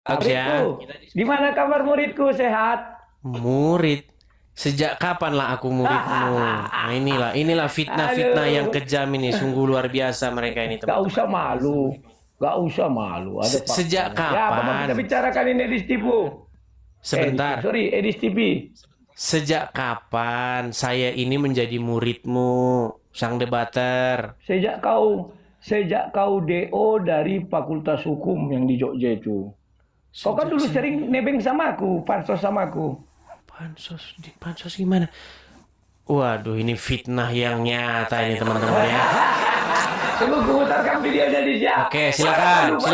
Bagus ya. Muridku, gimana kabar muridku? Sehat? Murid. Sejak kapan lah aku muridmu? Nah, inilah fitnah-fitnah yang Aduh, kejam ini. Sungguh luar biasa mereka ini, gak teman-teman. usah malu. Gak usah malu, ada Sejak faktanya. Ya, apa mau kita kapan? bicarakan ini Edis Tipu? Edis Tipu, Sebentar. sorry, Edis TV. Sejak kapan saya ini menjadi muridmu, sang debater? Sejak kau sejak kau DO dari Fakultas Hukum yang di Jogja itu. Kau kan Sejak dulu saya sering nebeng sama aku, pansos sama aku. pansos gimana? Waduh, ini fitnah yang nyata ini teman-teman ya. Tunggu ku putarkan videonya di siap. Oke, silakan Oke,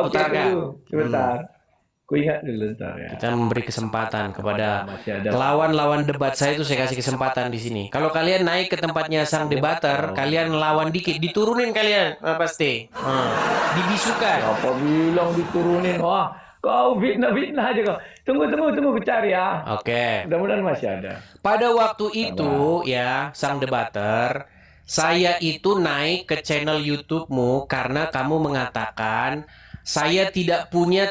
putarkan. tunggu sebentar. Ku ingat dulu ntar ya. Kita memberi kesempatan kepada Masih ada. lawan-lawan debat saya itu saya kasih kesempatan di sini. Kalau kalian naik ke tempatnya sang debater, kalian lawan dikit, diturunin kalian pasti. Dibisukan. Apa bilang diturunin? Wah, kau fitnah aja kau. Tunggu, ku cari ya. Oke. Mudah-mudahan masih ada. Pada waktu itu ya, sang debater, saya itu naik ke channel YouTube-mu karena kamu mengatakan saya tidak punya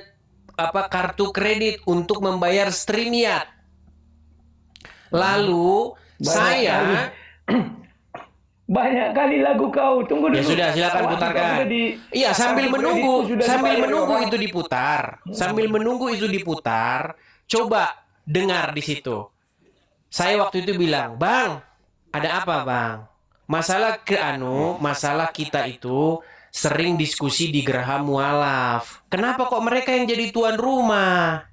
kartu kredit untuk membayar StreamYard. Lalu saya Banyak kali lagu kau. Tunggu dulu. ya sudah silakan putarkan. Iya, sambil menunggu itu diputar. Sambil menunggu itu diputar, coba dengar di situ. Saya waktu itu bilang, "Bang, ada apa, Bang? Masalah kita itu sering diskusi di Geraha Mualaf. Kenapa kok mereka yang jadi tuan rumah?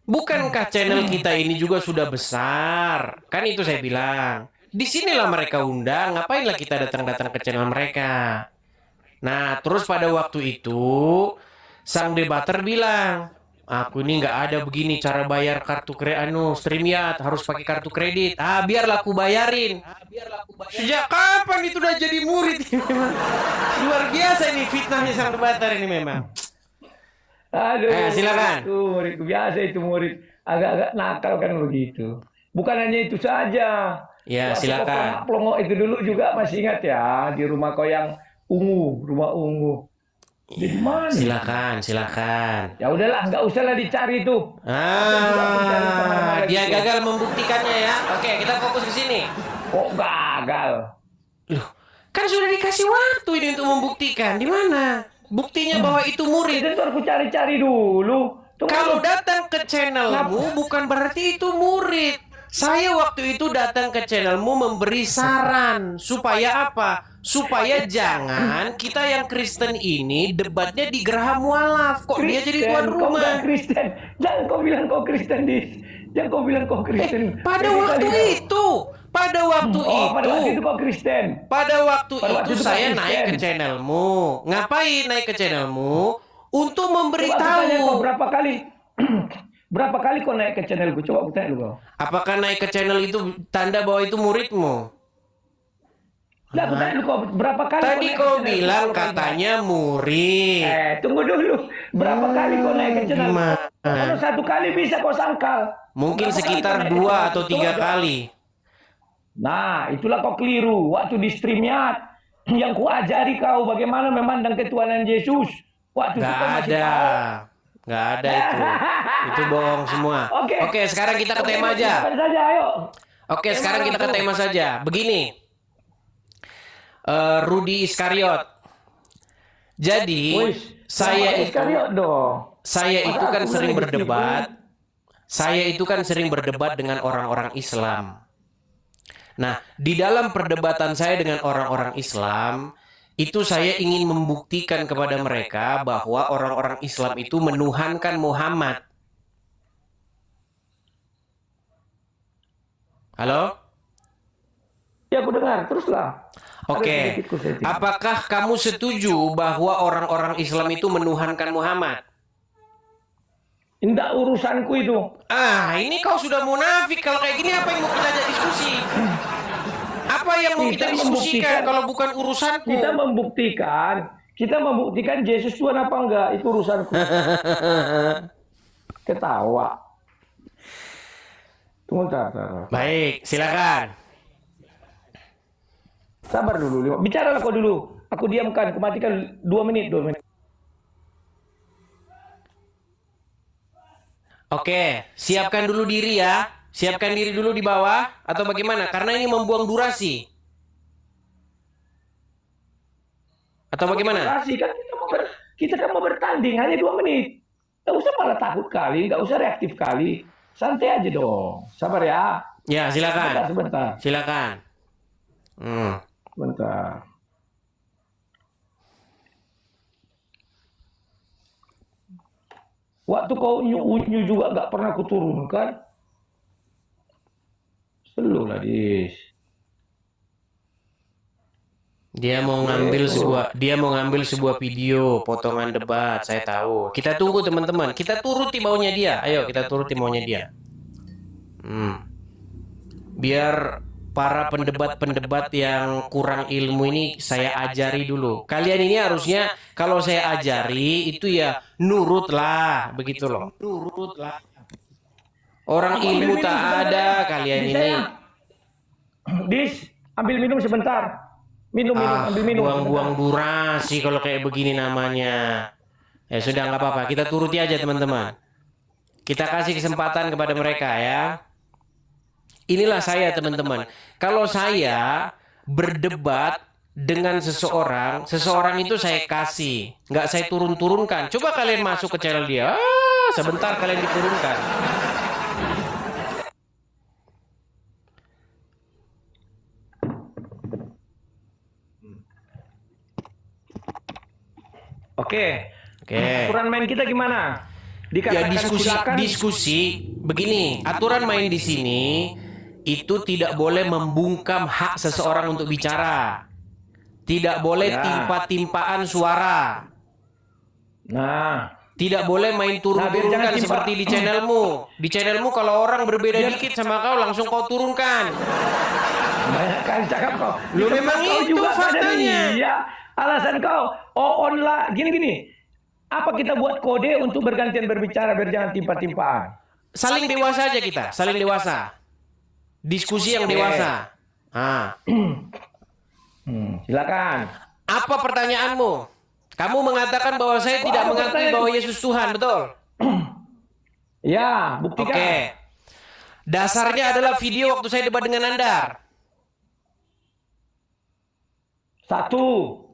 Bukankah channel kita ini juga sudah besar?" Kan itu saya bilang. Disinilah mereka undang, ngapainlah kita datang-datang ke channel mereka. Nah, terus pada waktu itu, sang debater bilang, aku ini nggak ada begini cara bayar kartu StreamYard, harus pakai kartu kredit. Biarlah aku bayarin. Sejak kapan itu udah jadi murid ini memang? Luar biasa ini fitnahnya sang debater ini memang. Aduh, Silakan. muridku biasa itu murid agak-agak nakal kan begitu. Bukan hanya itu saja. Ya, Waktu kau silakan. pelongok itu dulu juga masih ingat ya di rumah kau yang rumah ungu. Di mana? Silakan. Ya udahlah, nggak usah lah dicari itu. Dia gagal membuktikannya ya. Oke, kita fokus ke sini. Kok gagal? Loh, kan sudah dikasih waktu ini untuk membuktikan. Di mana? Buktinya bahwa itu murid. Itu aku cari-cari dulu. Kalau datang ke channelmu bukan berarti itu murid. Saya waktu itu datang ke channelmu memberi saran. Supaya apa? Supaya jangan kita yang Kristen ini debatnya di Geraha Mualaf. Kok dia jadi tuan Kau rumah? bukan Kristen. Jangan kau bilang kau Kristen, Jangan kau bilang kau Kristen. Pada waktu itu pada waktu itu kau Kristen. Pada waktu Pada itu waktu saya kau naik ke Kristen. channelmu. Ngapain naik ke channelmu? Untuk Coba aku tanya kau memberitahu. berapa kali? Berapa kali kau naik ke channelku? Coba aku tanya dulu kau. Apakah naik ke channel itu tanda bahwa itu muridmu? Lah, aku tanya dulu kau berapa kali Tadi naik ke kau channelku bilang kalau kau ingat? katanya murid. Tunggu dulu. Berapa kali kau naik ke channel? Gimana? Kalau satu kali bisa kau sangkal. Mungkin Berapa kali kau sekitar naik ke 2 channelku? atau 3 Coba. kali. Nah, itulah kau keliru. Waktu di StreamYard yang ku ajari kau bagaimana memandang ketuhanan Yesus. Waktu itu kau masih tahu. Nggak ada itu. Itu bohong semua. Oke, sekarang kita ke tema aja. Saja, ayo. Oke, sekarang kita ke tema saja. Begini, Rudi Iskariot. Jadi, saya itu kan sering berdebat. Saya itu kan sering berdebat dengan orang-orang Islam. Nah, di dalam perdebatan saya dengan orang-orang Islam, itu saya ingin membuktikan kepada mereka bahwa orang-orang Islam itu menuhankan Muhammad. Halo? Ya, aku dengar. Teruslah. Oke. Apakah kamu setuju bahwa orang-orang Islam itu menuhankan Muhammad? Tidak urusanku itu. Ini kau sudah munafik. Kalau kayak gini apa yang mau kita ajak diskusi? Apa yang mau kita diskusikan kalau bukan urusanku? Kita membuktikan Yesus Tuhan apa enggak, itu urusanku. Ketawa. Tunggu bentar. Baik, silakan. Sabar dulu. Bicaralah kau dulu. Aku diamkan, aku matikan 2 menit. Oke, siapkan dulu diri ya. Siapkan diri dulu di bawah atau bagaimana? Karena ini membuang durasi. Atau bagaimana? Kasih kan kita kan mau bertanding hanya 2 menit. Nggak usah malah takut kali, nggak usah reaktif kali. Santai aja dong. Sabar ya. Ya, silakan. Sebentar. Silakan. Sebentar. Waktu kau unyu juga nggak pernah kuturunkan. Selu lah, Dis. Dia mau ngambil sebuah video potongan debat, saya tahu. Kita tunggu teman-teman. Kita turuti maunya dia. Ayo kita turuti maunya dia. Biar para pendebat-pendebat yang kurang ilmu ini saya ajari dulu. Kalian ini harusnya kalau saya ajari itu ya nurutlah, begitu loh. Nurutlah. Orang ilmu tak ada kalian ini. Dis, ambil minum sebentar. Minum, ambil minum. Buang-buang durasi kalau kayak begini namanya. Ya sudah, nggak apa-apa. Kita turuti aja teman-teman. Kita kasih kesempatan kepada mereka ya. Inilah saya teman-teman. Kalau saya berdebat dengan seseorang, seseorang itu saya kasih, nggak saya turun-turunkan. Coba kalian masuk ke channel dia. Sebentar kalian diturunkan. Oke. Aturan main kita gimana? Ya diskusi begini. Aturan main di sini itu tidak boleh membungkam hak seseorang untuk bicara. Tidak boleh timpa-timpaan suara. Nah, tidak boleh main turun-turunkan seperti di channelmu. Di channelmu kalau orang berbeda dikit sama kau langsung kau turunkan. Banyak kali cakap kau. Lu memang itu faktanya. Iya. Alasan kau, on lah, gini. Apa kita buat kode untuk bergantian berbicara biar jangan timpa-timpaan? Saling dewasa aja kita, saling dewasa. Diskusi yang dewasa. Silakan. Apa pertanyaanmu? Kamu mengatakan bahwa saya tidak mengakui bahwa Yesus Tuhan, betul? Ya, buktikan. Oke. Dasarnya adalah video waktu saya debat dengan Anda. 1.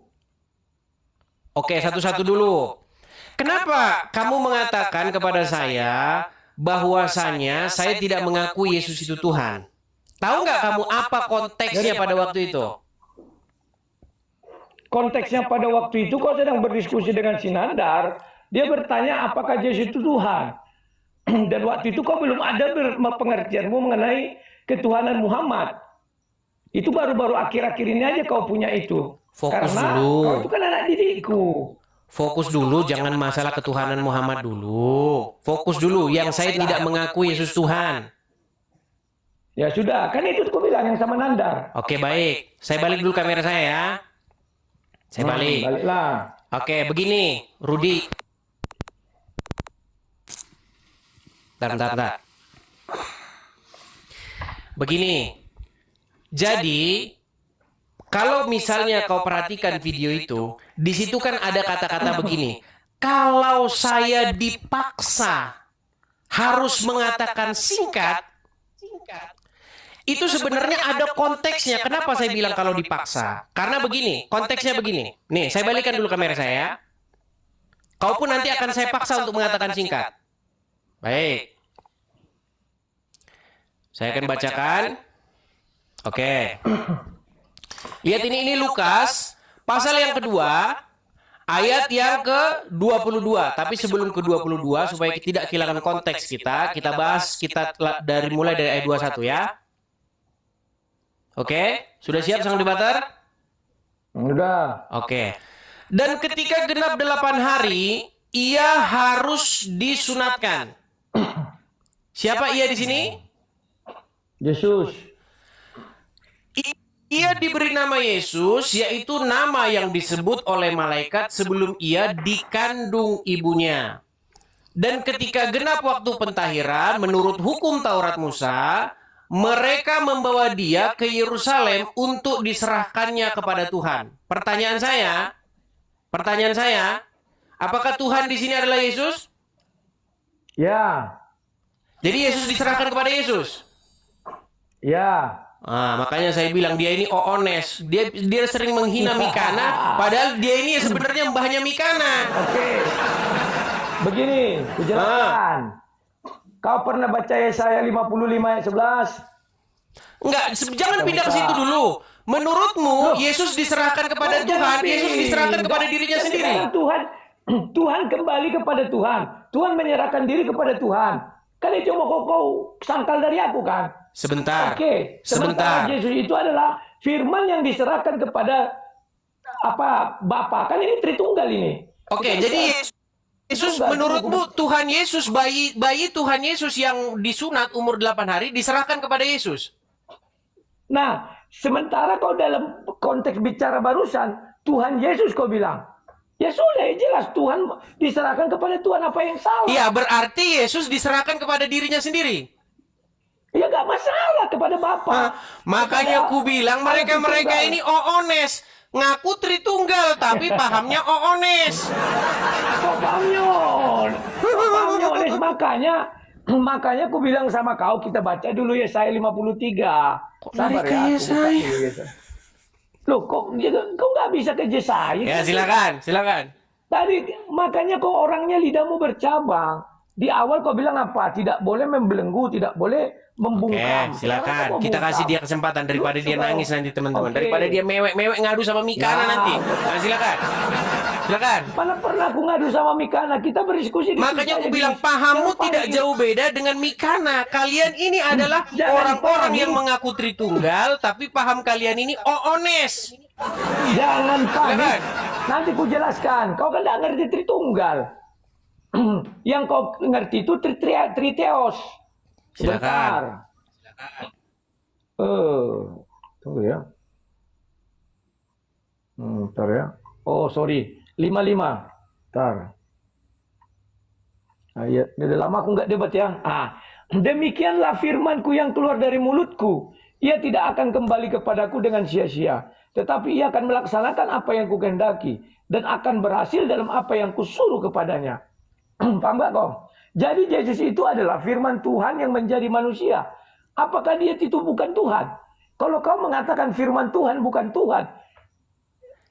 Oke, satu-satu dulu. Kenapa kamu mengatakan kepada saya bahwasanya saya tidak mengakui Yesus itu Tuhan? Tahu nggak kamu apa konteksnya pada waktu itu? Konteksnya pada waktu itu kau sedang berdiskusi dengan Sinandar. Dia bertanya apakah Yesus itu Tuhan. Dan waktu itu kau belum ada pengertianmu mengenai ketuhanan Muhammad. Itu baru-baru akhir-akhir ini aja kau punya itu. Fokus karena dulu. Kau itu kan anak didikku. Fokus dulu, jangan masalah ketuhanan Muhammad dulu. Fokus dulu, yang saya tidak mengakui Yesus Tuhan. Ya sudah, kan itu kau bilang yang sama Nandar. Oke, baik. Saya balik dulu kamera saya ya. Saya balik. Baliklah. Oke, begini, Rudi. Bentar. Begini. Jadi, kalau misalnya kau perhatikan video itu, di situ kan ada kata-kata begini. Kalau saya dipaksa harus mengatakan singkat, itu sebenarnya ada konteksnya. Kenapa saya bilang kalau dipaksa? Karena begini, konteksnya begini. Nih, saya balikan dulu kamera saya ya. Kau pun nanti akan saya paksa untuk mengatakan singkat. Baik. Saya akan bacakan. Oke. Lihat ini Lukas, pasal yang kedua, ayat yang ke-22. Tapi sebelum ke-22, supaya tidak kehilangan konteks kita bahas mulai dari ayat 21 ya. Oke, sudah siap sang debater? Sudah. Oke. Dan ketika genap 8 hari, ia harus disunatkan. Siapa ia di sini? Yesus. Ia diberi nama Yesus, yaitu nama yang disebut oleh malaikat sebelum ia dikandung ibunya. Dan ketika genap waktu pentahiran, menurut hukum Taurat Musa, mereka membawa dia ke Yerusalem untuk diserahkannya kepada Tuhan. Pertanyaan saya, apakah Tuhan di sini adalah Yesus? Ya. Jadi Yesus diserahkan kepada Yesus. Ya. Makanya saya bilang dia ini oones. Dia sering menghina Mikana, padahal dia ini sebenarnya mbahnya Mikana. Oke. Begini, kujelaskan. Kau pernah baca Yesaya 55 ayat 11? Enggak, jangan pindah ke situ dulu. Menurutmu Yesus diserahkan kepada Tuhan, Yesus diserahkan kepada dirinya sendiri. Tuhan kembali kepada Tuhan. Tuhan menyerahkan diri kepada Tuhan. Kan itu mau kau sangkal dari aku kan? Sebentar. Oke. Sebentar. Yesus itu adalah firman yang diserahkan kepada Bapa. Kan ini Tritunggal ini. Oke, jadi Yesus menurutmu Tuhan Yesus, bayi Tuhan Yesus yang disunat umur 8 hari diserahkan kepada Yesus. Nah, sementara kau dalam konteks bicara barusan, Tuhan Yesus kau bilang. Ya sudah, jelas Tuhan diserahkan kepada Tuhan, apa yang salah? Iya, berarti Yesus diserahkan kepada dirinya sendiri. Ya gak masalah kepada Bapa. Makanya ku bilang mereka ini oones. Ngaku Tritunggal, tapi pahamnya oones. Kok pahamnya oones? Makanya aku bilang sama kau, kita baca dulu Yesaya 53. Sabar ya. Yesaya. Loh, kok nggak bisa ke Yesaya? Ya, silakan. Tadi makanya kok orangnya lidahmu bercabang. Di awal kau bilang apa? Tidak boleh membelenggu, tidak boleh membungkam. Oke, silakan. Kita kasih dia kesempatan daripada dia nangis nanti teman-teman. Daripada dia mewek ngadu sama Mikana nanti. Nah, silakan. Mana pernah aku ngadu sama Mikana? Kita berdiskusi. Makanya aku bilang pahammu tidak jauh beda dengan Mikana. Kalian ini adalah orang-orang yang mengaku Tritunggal, tapi paham kalian ini oones. Jangan panik. Nanti ku jelaskan. Kau kan tidak ngerti Tritunggal. Yang kau ngerti itu Triteos. Silakan. Tunggu ya. Bentar ya. Oh, sorry. 55. Bentar. Ayat. Udah lama aku nggak debat ya. Demikianlah firmanku yang keluar dari mulutku. Ia tidak akan kembali kepadaku dengan sia-sia. Tetapi ia akan melaksanakan apa yang kukehendaki. Dan akan berhasil dalam apa yang kusuruh kepadanya. Paham gak kau? Jadi Yesus itu adalah firman Tuhan yang menjadi manusia. Apakah dia itu bukan Tuhan? Kalau kau mengatakan firman Tuhan bukan Tuhan.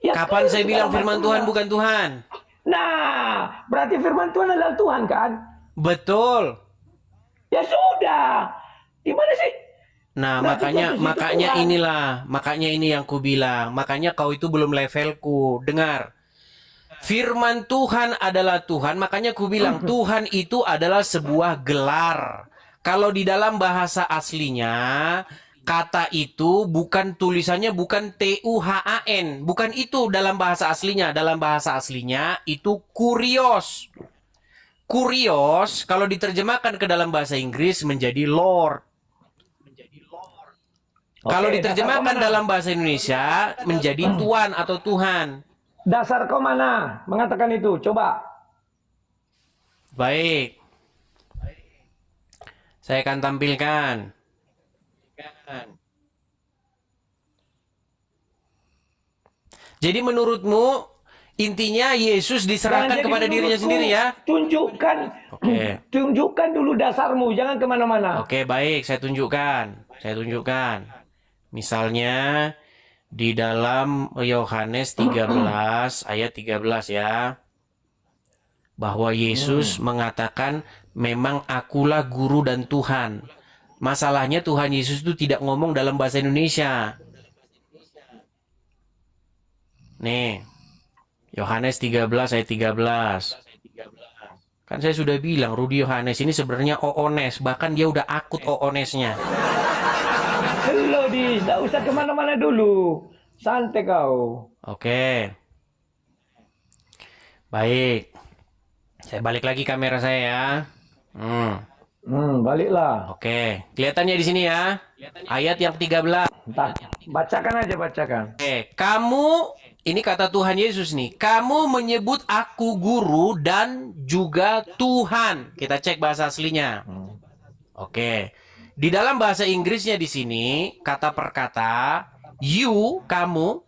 Ya, kapan saya bilang firman Tuhan bukan Tuhan? Nah, berarti firman Tuhan adalah Tuhan kan? Betul. Ya sudah. Gimana sih? Nah, makanya ini yang ku bilang. Makanya kau itu belum levelku. Dengar. Firman Tuhan adalah Tuhan, makanya ku bilang Tuhan itu adalah sebuah gelar. Kalau di dalam bahasa aslinya, kata itu bukan tulisannya bukan Tuhan, bukan itu dalam bahasa aslinya. Dalam bahasa aslinya itu kurios. Kurios kalau diterjemahkan ke dalam bahasa Inggris menjadi Lord. Kalau diterjemahkan dalam bahasa Indonesia menjadi Tuan atau Tuhan. Dasar kau mana mengatakan itu? Coba. Baik. Saya akan tampilkan. Jadi menurutmu intinya Yesus diserahkan kepada dirinya sendiri ya? Tunjukkan dulu dasarmu, jangan kemana-mana. Oke, baik, saya tunjukkan. Misalnya di dalam Yohanes 13 ayat 13 ya. Bahwa Yesus mengatakan memang akulah guru dan Tuhan. Masalahnya Tuhan Yesus itu tidak ngomong dalam bahasa Indonesia. Nih. Yohanes 13 ayat 13. Kan saya sudah bilang Rudy Yohanes ini sebenarnya oones, bahkan dia udah akut oonesnya. Halo di, tidak usah kemana-mana dulu. Santai kau. Oke. Baik. Saya balik lagi kamera saya ya. Baliklah. Oke. Kelihatannya di sini ya. Ayat yang 13. Entah, bacakan aja, bacakan. Oke. Kamu, ini kata Tuhan Yesus nih. Kamu menyebut aku guru dan juga Tuhan. Kita cek bahasa aslinya. Oke. Di dalam bahasa Inggrisnya di sini, kata per kata, you, kamu,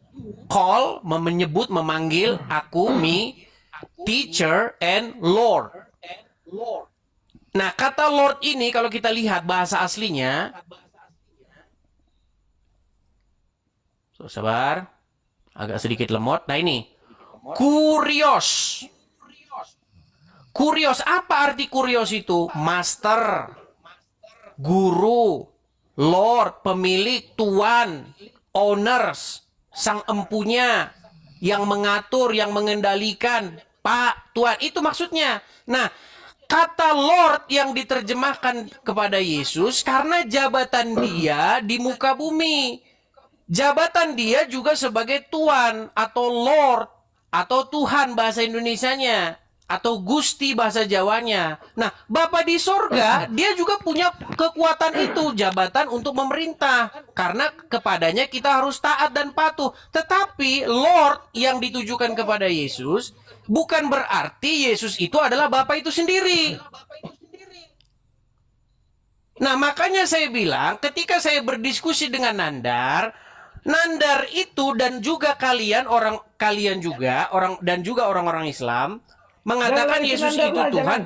call, menyebut, memanggil, aku, me, teacher, and Lord. Nah, kata Lord ini kalau kita lihat bahasa aslinya, sabar, agak sedikit lemot. Nah ini, kurios. Kurios, apa arti kurios itu? Master, guru, Lord, pemilik, tuan, owners, sang empunya, yang mengatur, yang mengendalikan, Pak, Tuan, itu maksudnya. Nah, kata Lord yang diterjemahkan kepada Yesus karena jabatan dia di muka bumi. Jabatan dia juga sebagai Tuan atau Lord atau Tuhan bahasa Indonesianya atau Gusti bahasa Jawanya. Nah, Bapa di sorga dia juga punya kekuatan itu, jabatan untuk memerintah. Karena kepadanya kita harus taat dan patuh. Tetapi Lord yang ditujukan kepada Yesus bukan berarti Yesus itu adalah Bapa itu sendiri. Nah, makanya saya bilang ketika saya berdiskusi dengan Nandar itu dan juga kalian juga orang-orang Islam mengatakan Yesus itu Tuhan.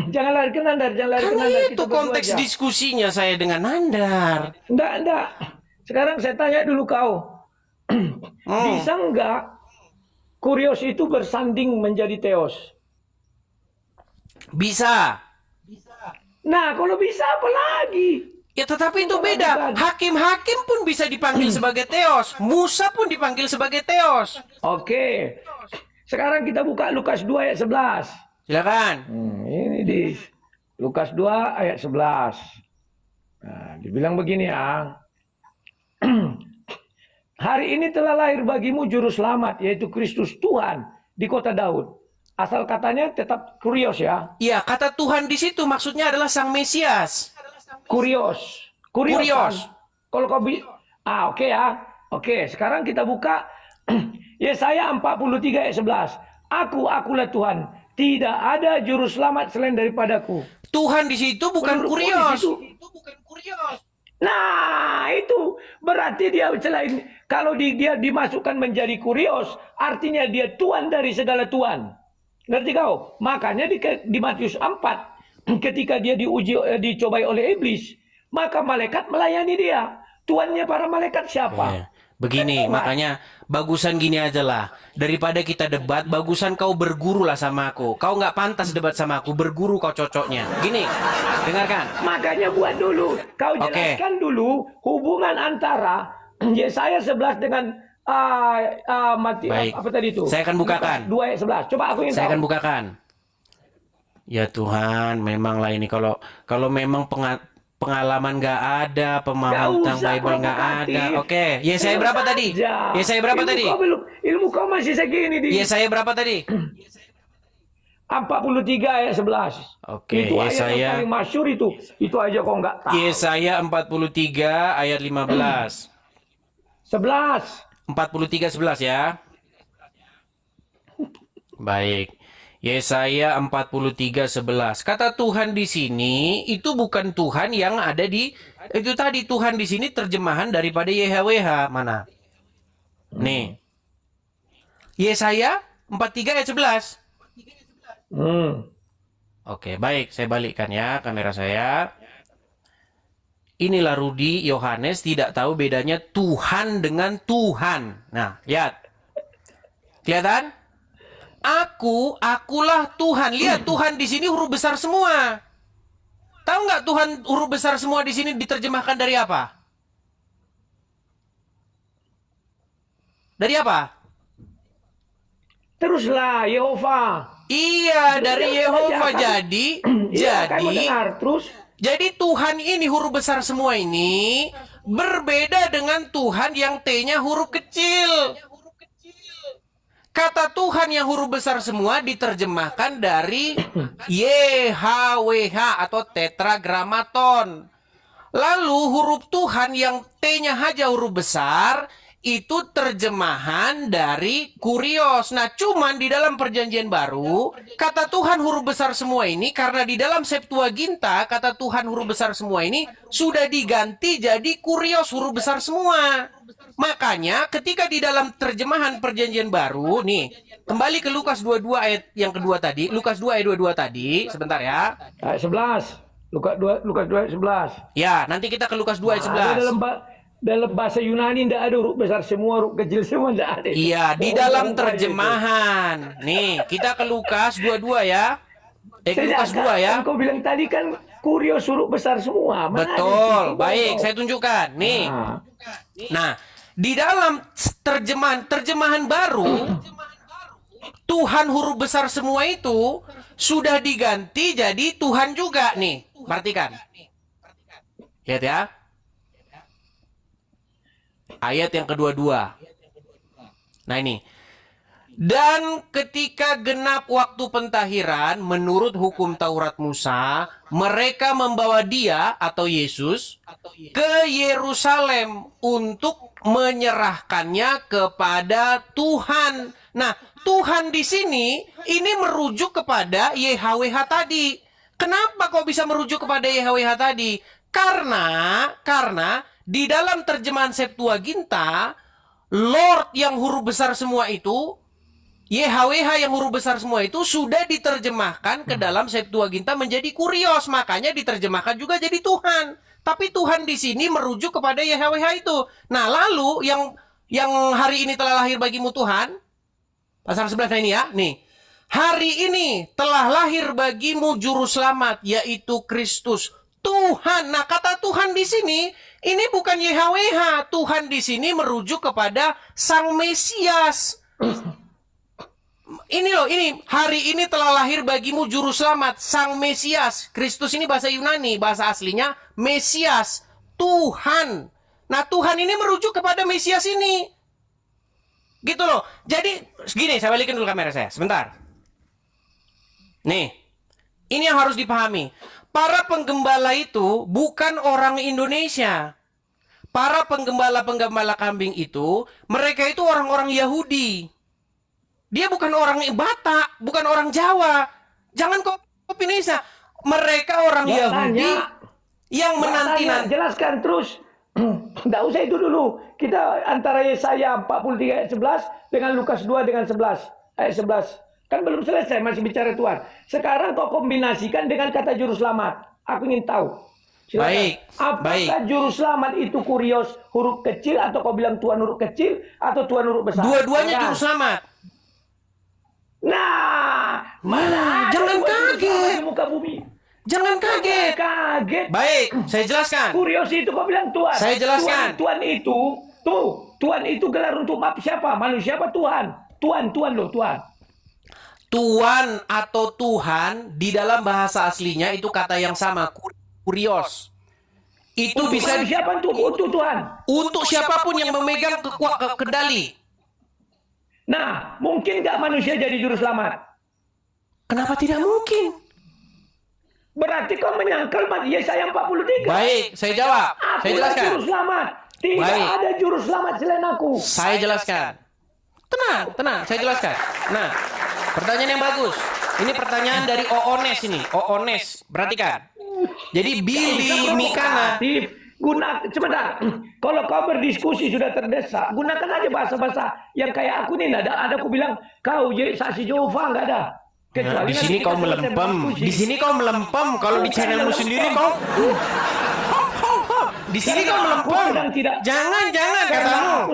Jangan lari ke Nandar, jangan lari ke Kan Nandar. itu konteks diskusinya saya dengan Nandar. Enggak. Sekarang saya tanya dulu kau. Bisa enggak kurios itu bersanding menjadi teos? Bisa. Nah, kalau bisa apa lagi? Ya tetapi itu beda. Hakim-hakim pun bisa dipanggil sebagai teos. Musa pun dipanggil sebagai teos. Oke. Sekarang kita buka Lukas 2 ayat 11. Silakan. Ini di Lukas 2 ayat 11. Nah, dibilang begini ya. Hari ini telah lahir bagimu juru selamat, yaitu Kristus Tuhan di kota Daud. Asal katanya tetap kurios ya. Iya, kata Tuhan di situ maksudnya adalah Sang Mesias. Kurios. Kan? Kalau kau oke ya. Oke, sekarang kita buka Yesaya 43 ayat 11. Akulah Tuhan, tidak ada juru selamat selain daripadaku. Tuhan di situ bukan kurios. Nah, itu berarti dia selain kalau dia dimasukkan menjadi kurios, artinya dia Tuhan dari segala Tuhan. Ngerti kau? Makanya di Matius 4 ketika dia dicobai oleh iblis, maka malaikat melayani dia. Tuannya para malaikat siapa? Begini, makanya bagusan gini aja lah. Daripada kita debat, bagusan kau berguru lah sama aku. Kau nggak pantas debat sama aku, berguru kau cocoknya. Gini, dengarkan. Makanya buat dulu, kau jelaskan dulu hubungan antara Yesaya 11 dengan apa tadi itu? Saya akan bukakan. 2 ayat 11. Coba aku ingin tahu. Saya akan bukakan. Ya Tuhan, memanglah ini kalau memang pengalaman nggak ada, pemahaman tentang Bible nggak ada. Oke, Yesaya berapa tadi? Yesaya berapa tadi? Ilmu kau masih segini di. Yesaya berapa tadi? 43 ayat 11. Oke, itu ayat yang paling masyhur itu. Itu aja kau nggak tahu. Yesaya 43 ayat 15. 11. 43:11 ya. Baik. Yesaya 43:11. Kata Tuhan di sini itu bukan Tuhan yang ada di itu tadi. Tuhan di sini terjemahan daripada YHWH. Mana? Nih. Yesaya 43 ayat 11. Oke, baik, saya balikkan ya kamera saya. Inilah Rudi Yohanes tidak tahu bedanya Tuhan dengan Tuhan. Nah, lihat. Kelihatan? Akulah Tuhan. Lihat, Tuhan di sini huruf besar semua. Tahu nggak Tuhan huruf besar semua di sini diterjemahkan dari apa? Dari apa? Teruslah Yehova. Iya, dari Yehova. Jadi jadi Tuhan ini huruf besar semua ini berbeda dengan Tuhan yang T-nya huruf kecil. Kata Tuhan yang huruf besar semua diterjemahkan dari YHWH atau tetragrammaton. Lalu huruf Tuhan yang T-nya aja huruf besar itu terjemahan dari kurios. Nah, cuman di dalam perjanjian baru, kata Tuhan huruf besar semua ini, karena di dalam Septuaginta, kata Tuhan huruf besar semua ini, sudah diganti jadi kurios huruf besar semua. Makanya, ketika di dalam terjemahan perjanjian baru, nih, kembali ke Lukas 22 ayat yang kedua tadi, Lukas 2 ayat 22 tadi, sebentar ya. Ayat 11. Lukas 2 ayat 11. Ya, nanti kita ke Lukas 2 ayat Ada 11. dalam bahasa Yunani tidak ada huruf besar semua, huruf kecil semua tidak ada. Iya, di dalam terjemahan. Nih, kita ke Lukas 22 ya. Ke Lukas 2 ya. Kau bilang tadi kan kurios huruf besar semua. Mana ada Betul. itu? Baik, saya tunjukkan. Nih. Nah, Nah, di dalam terjemahan baru, Tuhan huruf besar semua itu sudah diganti jadi Tuhan juga nih. Perhatikan. Lihat ya. Ayat yang kedua-dua. Nah ini. Dan ketika genap waktu pentahiran menurut hukum Taurat Musa, mereka membawa dia atau Yesus ke Yerusalem untuk menyerahkannya kepada Tuhan. Nah, Tuhan di sini ini merujuk kepada YHWH tadi. Kenapa kok bisa merujuk kepada YHWH tadi? Karena di dalam terjemahan Septuaginta, Lord yang huruf besar semua itu, YHWH yang huruf besar semua itu sudah diterjemahkan ke dalam Septuaginta menjadi kurios, makanya diterjemahkan juga jadi Tuhan. Tapi Tuhan di sini merujuk kepada YHWH itu. Nah, lalu yang hari ini telah lahir bagimu Tuhan, pasal 11 ini ya, nih. Hari ini telah lahir bagimu juru selamat, yaitu Kristus Tuhan. Nah, kata Tuhan di sini ini bukan YHWH. Tuhan di sini merujuk kepada Sang Mesias. Ini loh, ini hari ini telah lahir bagimu juru selamat, Sang Mesias. Kristus ini bahasa Yunani, bahasa aslinya Mesias, Tuhan. Nah, Tuhan ini merujuk kepada Mesias ini. Gitu loh. Jadi, segini, saya balikin dulu kamera saya, sebentar. Nih, ini yang harus dipahami. Para penggembala itu bukan orang Indonesia. Para penggembala-penggembala kambing itu, mereka itu orang-orang Yahudi. Dia bukan orang Batak, bukan orang Jawa. Jangan kau Indonesia. Mereka orang Yahudi yang menanti-nanti. Jelaskan terus. Tidak usah itu dulu. Kita antara Yesaya 43 ayat 11 dengan Lukas 2 dengan 11 ayat 11. Kan belum selesai, masih bicara Tuhan. Sekarang kau kombinasikan dengan kata juru selamat. Aku ingin tahu. Silakan. Baik. Apakah juru selamat itu kurios huruf kecil, atau kau bilang Tuhan huruf kecil, atau Tuhan huruf besar? Dua-duanya juru selamat. Nah, mana jangan ada kaget. di muka bumi? Jangan kaget. Kaget. Baik, saya jelaskan. Kurios itu kau bilang Tuhan. Saya jelaskan. Tuhan itu gelar untuk siapa? Manusia apa Tuhan? Tuhan loh, Tuhan. Tuan atau Tuhan di dalam bahasa aslinya itu kata yang sama, kurios. Itu Untuk bisa siapa untuk Tuhan? untuk siapapun yang memegang kendali. Nah, mungkin nggak manusia jadi juru selamat? Kenapa tidak mungkin? Berarti kau menyangkal Yesaya 43. Baik, saya jawab. Saya jelaskan. Juru selamat. Tidak Baik. ada juru selamat selain aku. Saya jelaskan. Tenang, saya jelaskan. Nah, pertanyaan yang bagus. Ini pertanyaan dari Oones ini. Oones, perhatikan. Jadi Billy Mikana. Sebentar. Kalau kau berdiskusi sudah terdesak, gunakan aja bahasa-bahasa yang kayak aku nih. Ada aku bilang kau saksi Jehova, nggak ada. Nah, di sini kau melempem. Di sini kau melempem. Kalau di channelmu sendiri kau. Di sini kau melempem. Jangan katamu.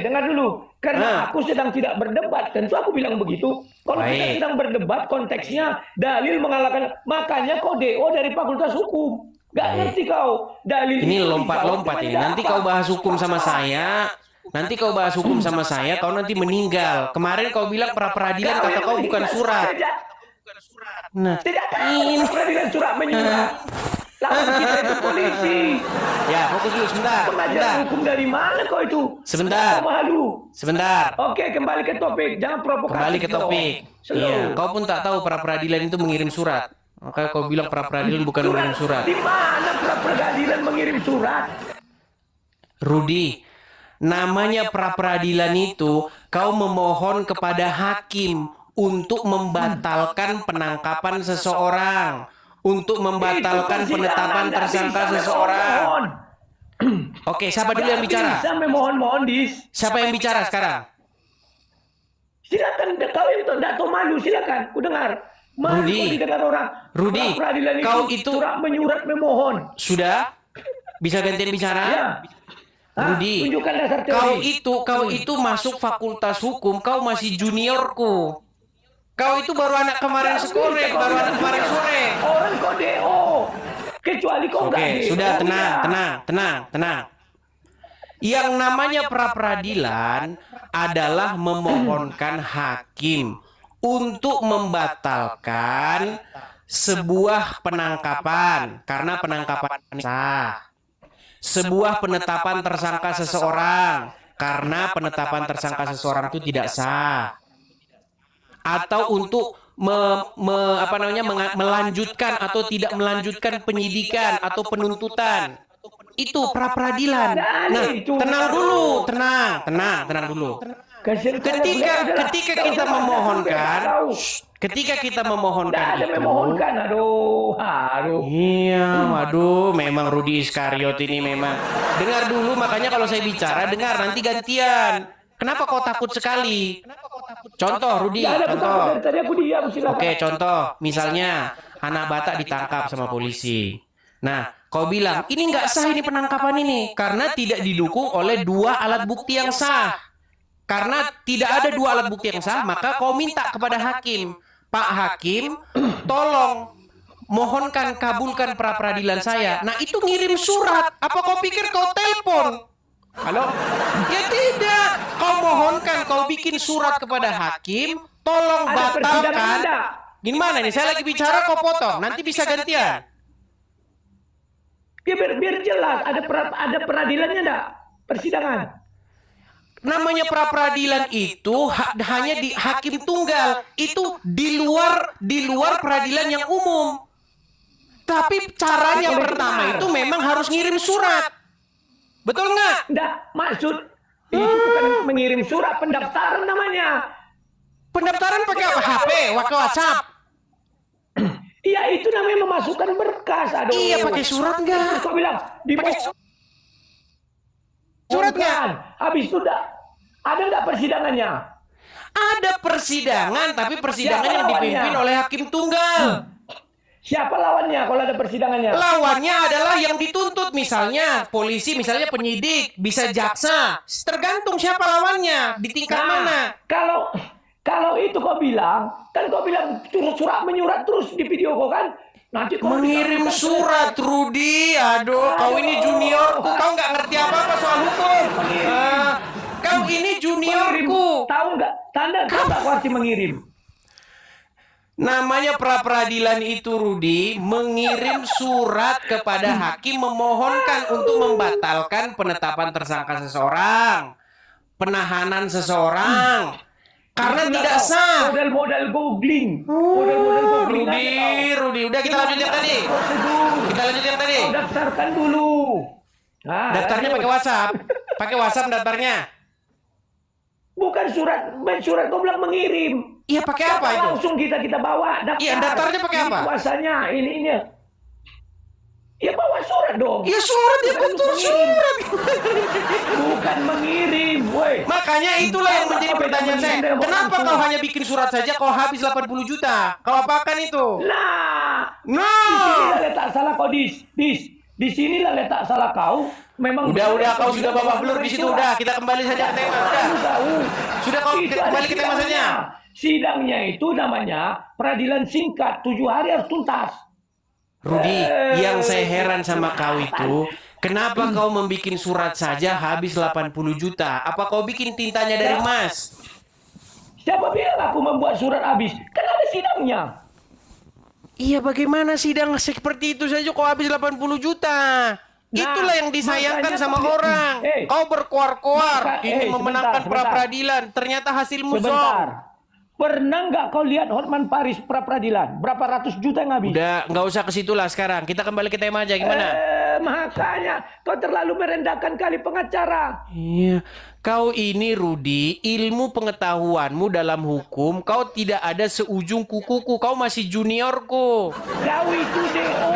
Dengar dulu. Karena aku sedang tidak berdebat. Tentu aku bilang begitu. Kalau kita sedang berdebat, konteksnya dalil mengalahkan. Makanya kau DO dari Fakultas Hukum. Gak ngerti kau. Dalil ini lompat-lompat ini. Nanti kau bahas hukum sama saya. Kau nanti meninggal. Kemarin kau bilang pra-peradilan, kata kau bukan surat. Nah, tidak ini peradilan surat menyurat. Lalu kita itu polisi. Ya, fokus dulu sebentar. Pengajar hukum dari mana kau itu? Sebentar. Malu. Sebentar. Oke, kembali ke topik. Jangan provokasi. Kembali ke topik. Iya, kau pun tak tahu pra-peradilan itu mengirim surat. Maka kau bilang pra-peradilan bukan mengirim surat. Di mana pra-peradilan mengirim surat? Rudi, Namanya pra-peradilan itu kau memohon kepada hakim untuk membatalkan penangkapan seseorang, untuk membatalkan Itu penetapan persidangan, tersangka nggak bisa seseorang. memohon. Oke, siapa dulu yang bicara? Bisa memohon-mohon, Dis. Siapa yang bicara sekarang? Silakan, kau itu tidak tahu malu, silakan. Ku dengar. Malu Rudi. kau didengar orang. Rudi, Pra-peradilan kau itu- surat menyurat memohon. Sudah? Bisa gantian bicara? Ya. Rudi, Tunjukkan dasar teori. kau itu masuk fakultas hukum, kau masih juniorku. Kau itu baru anak kemarin sore, baru anak kemarin sore. Orang kau DO. Kecuali kau Oke, nggak DO. sudah tenang, ya. tenang. Yang namanya pra-peradilan adalah memohonkan hakim untuk membatalkan sebuah penangkapan karena penangkapan sah. Sebuah penetapan tersangka seseorang karena penetapan tersangka seseorang itu tidak sah. Atau untuk melanjutkan atau tidak melanjutkan penyidikan atau penuntutan. Itu pra-peradilan. Nah, tenang dulu, tenang dulu. Ketika kita memohonkan, Ada itu, memohonkan, aduh. iya, waduh, memang Rudi Iskariot ini memang. Dengar dulu, makanya kalau saya bicara, dengar, nanti gantian. Kenapa kau takut sekali? Contoh, Rudi, Nggak ada contoh. dari tadi aku diam, silakan. Oke, contoh, misalnya anak Batak ditangkap sama polisi. Nah, kau bilang, ini nggak sah ini penangkapan ini, karena tidak didukung oleh dua alat bukti yang sah. Karena tidak ada dua alat bukti yang sah, maka kau minta kepada hakim, Pak Hakim, tolong mohonkan kabulkan pra-peradilan saya. Nah, itu ngirim surat. Apa kau pikir kau telepon? Halo? Ya tidak. Kau mohonkan, kau bikin surat kepada hakim, tolong Ada persidangan batalkan. ada. Gimana nih? Saya lagi bicara, kau potong. Nanti bisa gantian. Ya, biar jelas, ada peradilannya enggak? Persidangan. Namanya pra-peradilan itu hanya di hakim tunggal. Itu di luar peradilan yang umum. Tapi caranya pertama itu memang harus ngirim surat. Betul nggak? Enggak, maksud itu bukan mengirim surat, pendaftaran namanya. Pendaftaran pakai apa? HP, pakai WhatsApp. Iya, itu namanya memasukkan berkas. Aduh. Iya, pakai surat nggak? Kau bilang Pakai surat nggak? Habis itu ada nggak persidangannya? Ada persidangan, tapi persidangan Siapa yang dipimpin lawannya? oleh hakim tunggal. Siapa lawannya kalau ada persidangannya? Lawannya adalah yang dituntut, misalnya polisi, misalnya penyidik, bisa jaksa. Tergantung siapa lawannya, di tingkat mana. Kalau itu kau bilang, kan kau bilang surat menyurat terus di video kau kan? Nanti kau Mengirim bisa- surat, Rudi. Aduh, kau ini juniorku. Kau nggak ngerti apa-apa soal hukum. Kau ini Mengirim. juniorku. Tahu nggak? Tanda tahu nggak kau arti mengirim? Namanya pra-peradilan itu, Rudi, mengirim surat kepada hakim memohonkan untuk membatalkan penetapan tersangka seseorang, penahanan seseorang, karena tidak sah. Modal googling. Modal googling. Rudi, udah kita lanjut yang tadi. Prosedur. Kita lanjut yang tadi. Kau daftarkan dulu. Nah, Daftarnya lanjut. pakai WhatsApp. Pakai WhatsApp daftarnya. Bukan surat kau bilang mengirim. Iya, pakai apa itu? Langsung kita bawa daftar. Iya, daftarnya pakai Ini apa? Kuasanya ini. Ya bawa surat dong. Iya, surat, ya betul surat. Bukan mengirim, woi. Makanya itulah yang menjadi pertanyaan saya. Kenapa kau hanya bikin surat saja kau habis 80 juta? Kau apakan itu? Nah, No. disinilah letak salah kau di sinilah letak salah kau. Memang Udah, kau sudah babak belur di situ. Udah, kita kembali saja ke tema. Sudah kau Itu ada kembali ke tema saja. sidangnya. Sidangnya itu namanya peradilan singkat, 7 hari harus tuntas. Rudi, yang saya heran sama kau itu, kenapa kau membuat surat saja habis 80 juta? Apa kau bikin tintanya dari emas? Siapa bilang aku membuat surat habis? Kan ada sidangnya. Iya, bagaimana sidang seperti itu saja kau habis 80 juta? Itulah yang disayangkan makanya sama kau- orang. Kau berkuar-kuar ini memenangkan sebentar. pra-peradilan, ternyata hasilmu Sebentar. zong. Pernah nggak kau lihat Hotman Paris pra peradilan? Berapa ratus juta yang habis? Udah, nggak usah ke situ lah sekarang. Kita kembali ke tema aja, gimana? makanya kau terlalu merendahkan kali pengacara. Iya, kau ini Rudi, ilmu pengetahuanmu dalam hukum, kau tidak ada seujung kukuku, kau masih juniorku. Kau itu DO.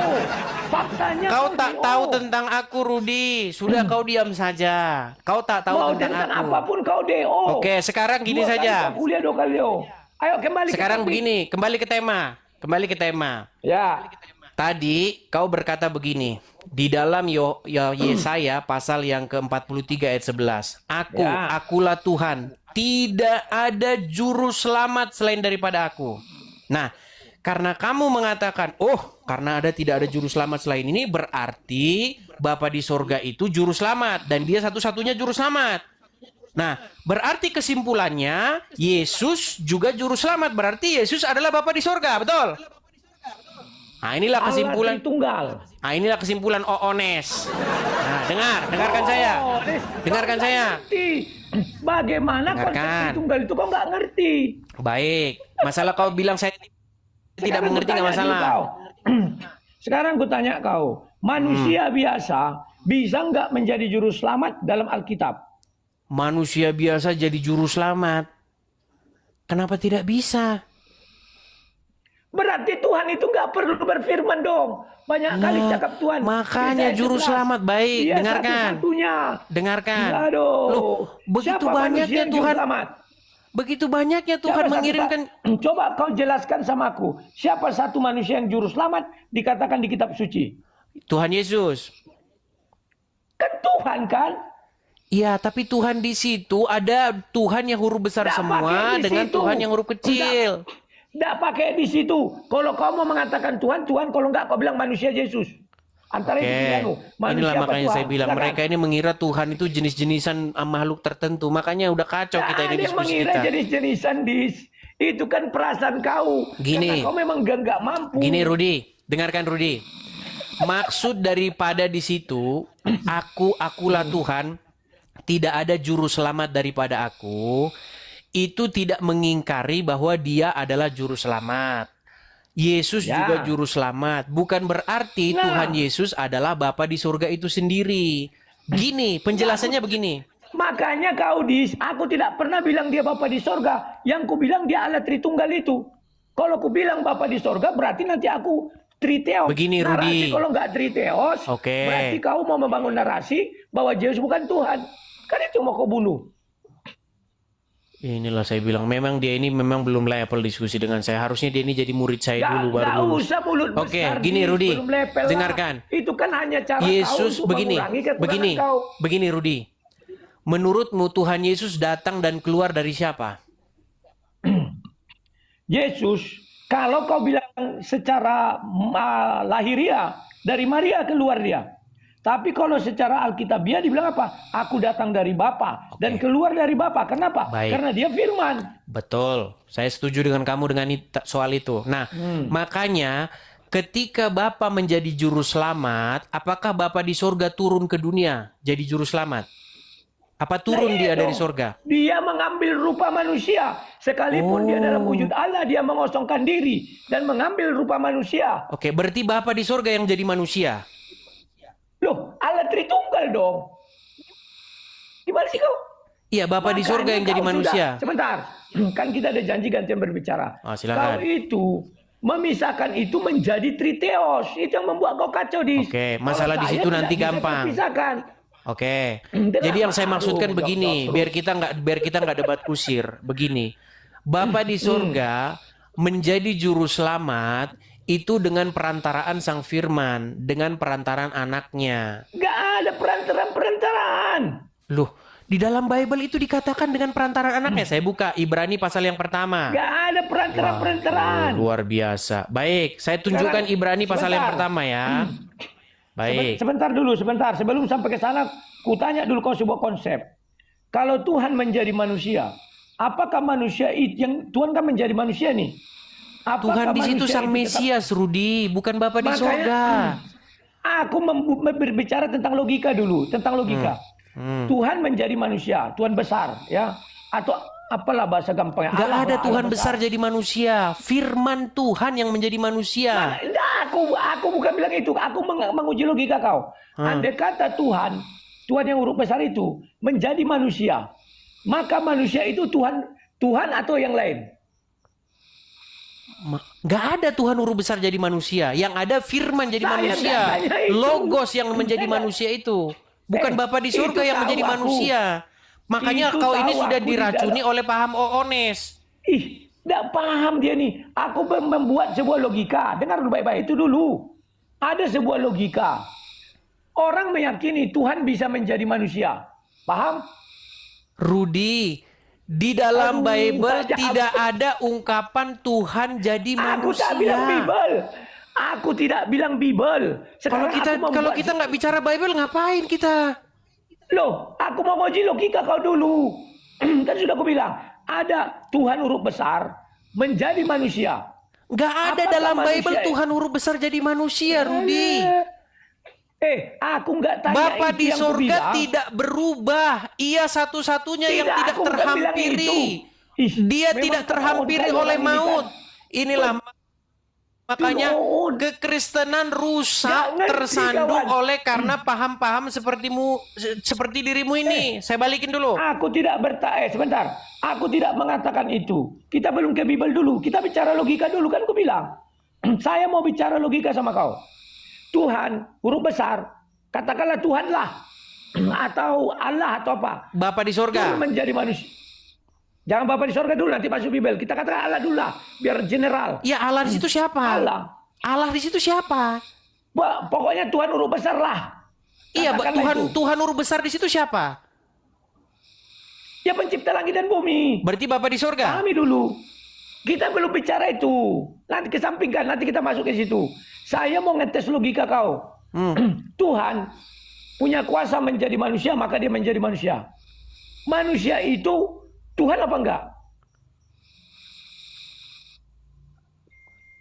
Faktanya Kau tak DO. tahu tentang aku, Rudi. Sudah kau diam saja. Kau tak tahu Mau tentang aku. apapun kau DO. Oke, sekarang gini 2 kali saja. kau kuliah 2 kali DO. Ayo kembali Sekarang ke topik. begini, kembali ke tema. Kembali ke tema. Ya. Tadi kau berkata begini, di dalam Yesaya pasal yang ke-43 ayat 11. Ya. Akulah Tuhan, tidak ada juru selamat selain daripada aku. Nah, karena kamu mengatakan, karena tidak ada juru selamat selain ini, berarti Bapa di sorga itu juru selamat, dan dia satu-satunya juru selamat. Nah, berarti kesimpulannya, Yesus juga juru selamat, berarti Yesus adalah Bapa di sorga, betul? Nah, inilah kesimpulan. Allah Tritunggal. Nah, inilah kesimpulan Oones. Nah, dengarkan saya. Dengarkan saya. Ngerti. Bagaimana konsep Dengarkan. Tritunggal itu kau nggak ngerti? Baik. Masalah kau bilang saya tidak mengerti nggak masalah. Sekarang gue tanya kau, manusia biasa bisa nggak menjadi juru selamat dalam Alkitab? Manusia biasa jadi juru selamat. Kenapa tidak bisa? Berarti Tuhan itu nggak perlu berfirman dong. Banyak kali cakap Tuhan. Makanya Yesaya juru 11, selamat. Baik, dia dengarkan. satu-satunya. Dengarkan. Aduh. Loh, begitu Siapa banyaknya manusia yang juru Tuhan. selamat? Begitu banyaknya Tuhan Siapa satu, mengirimkan. Pak? Coba kau jelaskan sama aku. Siapa satu manusia yang juru selamat dikatakan di kitab suci? Tuhan Yesus. Kan Tuhan kan? Iya, tapi Tuhan di situ ada Tuhan yang huruf besar Nggak semua pakai di dengan situ. Tuhan yang huruf kecil. Nggak pakai di situ. Kalau kau mau mengatakan Tuhan, Tuhan. Kalau nggak kau bilang manusia Yesus. Antara itu pilihanmu. Manusia Inilah apa makanya Tuhan? saya bilang Silakan. mereka ini mengira Tuhan itu jenis-jenisan makhluk tertentu. Makanya udah kacau kita ini Ada yang diskusi mengira kita. jenis-jenisan itu kan perasaan kau. Gini. Karena kau memang nggak mampu. Gini Rudi, dengarkan Rudi. Maksud daripada di situ, akulah Tuhan, tidak ada juru selamat daripada aku, itu tidak mengingkari bahwa dia adalah juru selamat. Yesus Ya. juga juru selamat. Bukan berarti Nah. Tuhan Yesus adalah Bapa di surga itu sendiri. Gini, penjelasannya begini. Makanya aku tidak pernah bilang dia Bapa di sorga. Yang ku bilang dia Allah Tritunggal itu. Kalau ku bilang Bapa di sorga berarti nanti aku Triteos. Begini, Rudi. Narasi kalau nggak Triteos, Oke. berarti kau mau membangun narasi bahwa Yesus bukan Tuhan. Kan itu mau kau bunuh. Inilah saya bilang, memang dia ini memang belum level diskusi dengan saya. Harusnya dia ini jadi murid saya dulu baru Nggak lulus. usah mulut Oke, besar, gini Rudi, belum level lah. dengarkan. Itu kan hanya cara Yesus kau untuk begini, mengurangi kekurangan kau. begini Rudi. Menurutmu Tuhan Yesus datang dan keluar dari siapa? Yesus, kalau kau bilang secara lahiriah, dari Maria keluar dia. Tapi kalau secara Alkitabiah dibilang apa? Aku datang dari Bapa dan keluar dari Bapa. Kenapa? Baik. Karena dia firman. Betul, saya setuju dengan kamu dengan soal itu. Nah, makanya ketika Bapa menjadi juru selamat, apakah Bapa di sorga turun ke dunia jadi juru selamat? Apa turun dia dari sorga? Dia mengambil rupa manusia. Sekalipun dia dalam wujud Allah, dia mengosongkan diri dan mengambil rupa manusia. Oke, berarti Bapa di sorga yang jadi manusia. Loh, Allah Tritunggal dong. Gimana sih kau? Iya, Bapa di sorga Makanya yang jadi kau manusia. sudah- sebentar, kan kita ada janji gantian berbicara. Silakan. Kau itu memisahkan itu menjadi Triteos. Itu yang membuat kau kacau di. Oke, masalah di Kalau saya situ tidak nanti bisa gampang. terpisahkan. Oke. Kenapa? Jadi yang saya maksudkan Aduh, begini, jawab biar kita nggak debat kusir. Begini, Bapa di surga menjadi juru selamat itu dengan perantaraan Sang Firman, dengan perantaraan anaknya. Gak ada perantaraan. Loh, di dalam Bible itu dikatakan dengan perantaraan anaknya. Saya buka Ibrani pasal yang pertama. Gak ada perantaraan. Luar biasa. Baik, saya tunjukkan Sekarang, Ibrani pasal yang sebentar. pertama ya. Baik. Sebentar dulu, sebentar. Sebelum sampai ke sana, kutanya dulu kau sebuah konsep. Kalau Tuhan menjadi manusia, apakah manusia itu yang Tuhan kan menjadi manusia nih? Tuhan Apakah di situ manusia Sang itu tetap- Mesias, Rudi, bukan Bapa di Makanya, sorga. Aku berbicara tentang logika dulu, tentang logika. Tuhan menjadi manusia, Tuhan besar, ya, atau apalah bahasa gampangnya. Gak Allah ada Allah Tuhan besar jadi manusia. Firman Tuhan yang menjadi manusia. Enggak, aku Aku bukan bilang itu. Aku menguji logika kau. Andai kata Tuhan yang huruf besar itu menjadi manusia, maka manusia itu Tuhan atau yang lain? Nggak ada Tuhan huruf besar jadi manusia. Yang ada firman jadi Saya manusia. nggak tanya itu. Logos yang menjadi Saya- manusia itu. Bukan Bapa di surga itu yang menjadi tahu aku. manusia. Makanya Itu kau ini tahu sudah aku di diracuni dalam. oleh paham Oones. Ih, tidak paham dia nih. Aku membuat sebuah logika. Dengar dulu baik-baik itu dulu. Ada sebuah logika. Orang meyakini Tuhan bisa menjadi manusia. Paham? Rudi, di dalam Aduh, Bible baca tidak ada ungkapan Tuhan jadi Aku manusia. tak bilang Bible. Aku tidak bilang Bible. Kalau Sekarang kita nggak bicara Bible, ngapain kita? Loh, aku mau ngoji logika kau dulu. Kan sudah aku bilang, ada Tuhan huruf besar menjadi manusia. Nggak ada Apakah dalam manusia Bible Tuhan huruf besar jadi manusia, Rudi. Aku nggak tanya Bapa itu di yang sorga kubilang. tidak berubah. Ia satu-satunya yang Tidak, tidak aku bukan bilang terhampiri. itu. Ih, Dia memang tidak kau terhampiri orang oleh ini kan. maut. Inilah makanya Tuhan. kekristenan rusak Nggak ngerti, tersandung kawan. oleh karena paham-paham seperti dirimu ini. Saya balikin dulu. Aku tidak sebentar. Aku tidak mengatakan itu. Kita belum ke Bible dulu. Kita bicara logika dulu kan aku bilang. Saya mau bicara logika sama kau. Tuhan huruf besar, katakanlah Tuhanlah atau Allah atau apa. Bapa di sorga. Tuhan menjadi manusia. Jangan Bapa di sorga dulu, nanti masuk Bible. Kita katakan Allah dulu lah, biar general. Ya Allah di situ siapa? Allah. Allah di situ siapa? Pokoknya Tuhan huruf besar lah. Iya, Katakanlah itu. Tuhan huruf besar di situ siapa? Ya pencipta langit dan bumi. Berarti Bapa di sorga. Pahami dulu. Kita belum bicara itu. Nanti kesampingkan, nanti kita masuk ke situ. Saya mau ngetes logika kau. Tuhan punya kuasa menjadi manusia, maka dia menjadi manusia. Manusia itu Tuhan apa enggak?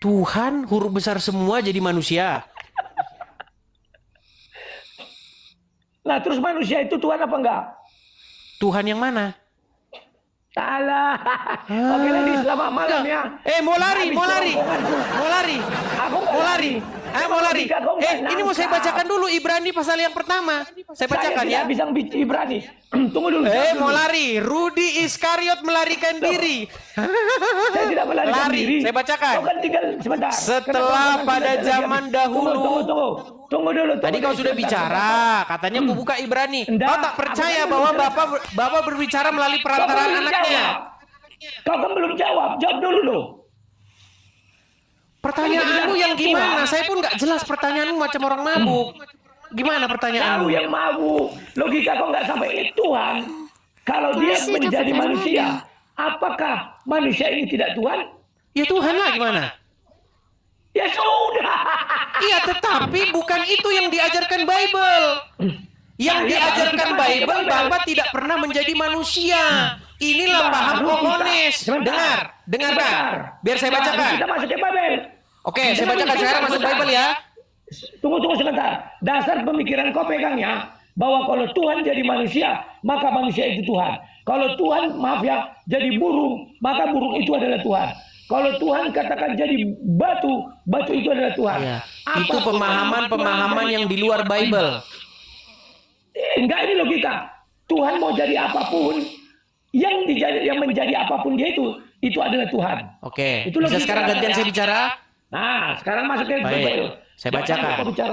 Tuhan huruf besar semua jadi manusia. Nah terus manusia itu Tuhan apa enggak? Tuhan yang mana? Salah. Oke lagi selamat malam ya. Mau lari. Habis Mau lari. Aku nggak Mau lari. Mau lari. Logika kau nggak Ini mau saya nangkap. bacakan dulu Ibrani pasal yang pertama. Saya bacakan Saya ya. tidak bisa bicara Ibrani. Tunggu dulu. Mau lari. Rudi Iskariot melarikan diri. Saya tidak melarikan Lari. diri. Saya bacakan. Kau kan tinggal sebentar. Setelah Kenapa kau pada tidak zaman lagi? dahulu. Tunggu dulu. Tadi kau sudah bicara. Katanya aku buka Ibrani. Kau tak percaya bahwa Bapak berbicara melalui perantaraan anaknya. Kau kan belum jawab. Jawab dulu loh. Pertanyaanmu yang gimana? Saya pun nggak jelas pertanyaanmu macam orang mabuk. Gimana Kau pertanyaanmu? yang mabuk. Logika kau nggak sampai Tuhan. Kalau dia Masih menjadi dapat manusia, apakah manusia ini tidak Tuhan? Ya Tuhan lah gimana? Ya sudah. Iya tetapi bukan itu yang diajarkan Bible. Yang diajarkan Bible Bapak tidak pernah menjadi manusia. Inilah paham Oones. Dengarkan. Biar saya bacakan. Kita masuk ke Bible. Oke, saya bacakan sekarang masuk Bible ya. Tunggu sebentar. Dasar pemikiran kau pegangnya bahwa kalau Tuhan jadi manusia, maka manusia itu Tuhan. Kalau Tuhan, maaf ya, jadi burung, maka burung itu adalah Tuhan. Kalau Tuhan katakan jadi batu, batu itu adalah Tuhan. Ya, itu pemahaman yang di luar Bible. Enggak, ini logika. Tuhan mau jadi apapun, yang menjadi apapun dia itu adalah Tuhan. Oke, Itu bisa logika. sekarang gantian saya bicara? Nah, sekarang masuk ke Baik, Bible. saya bacakan. Jangan bicara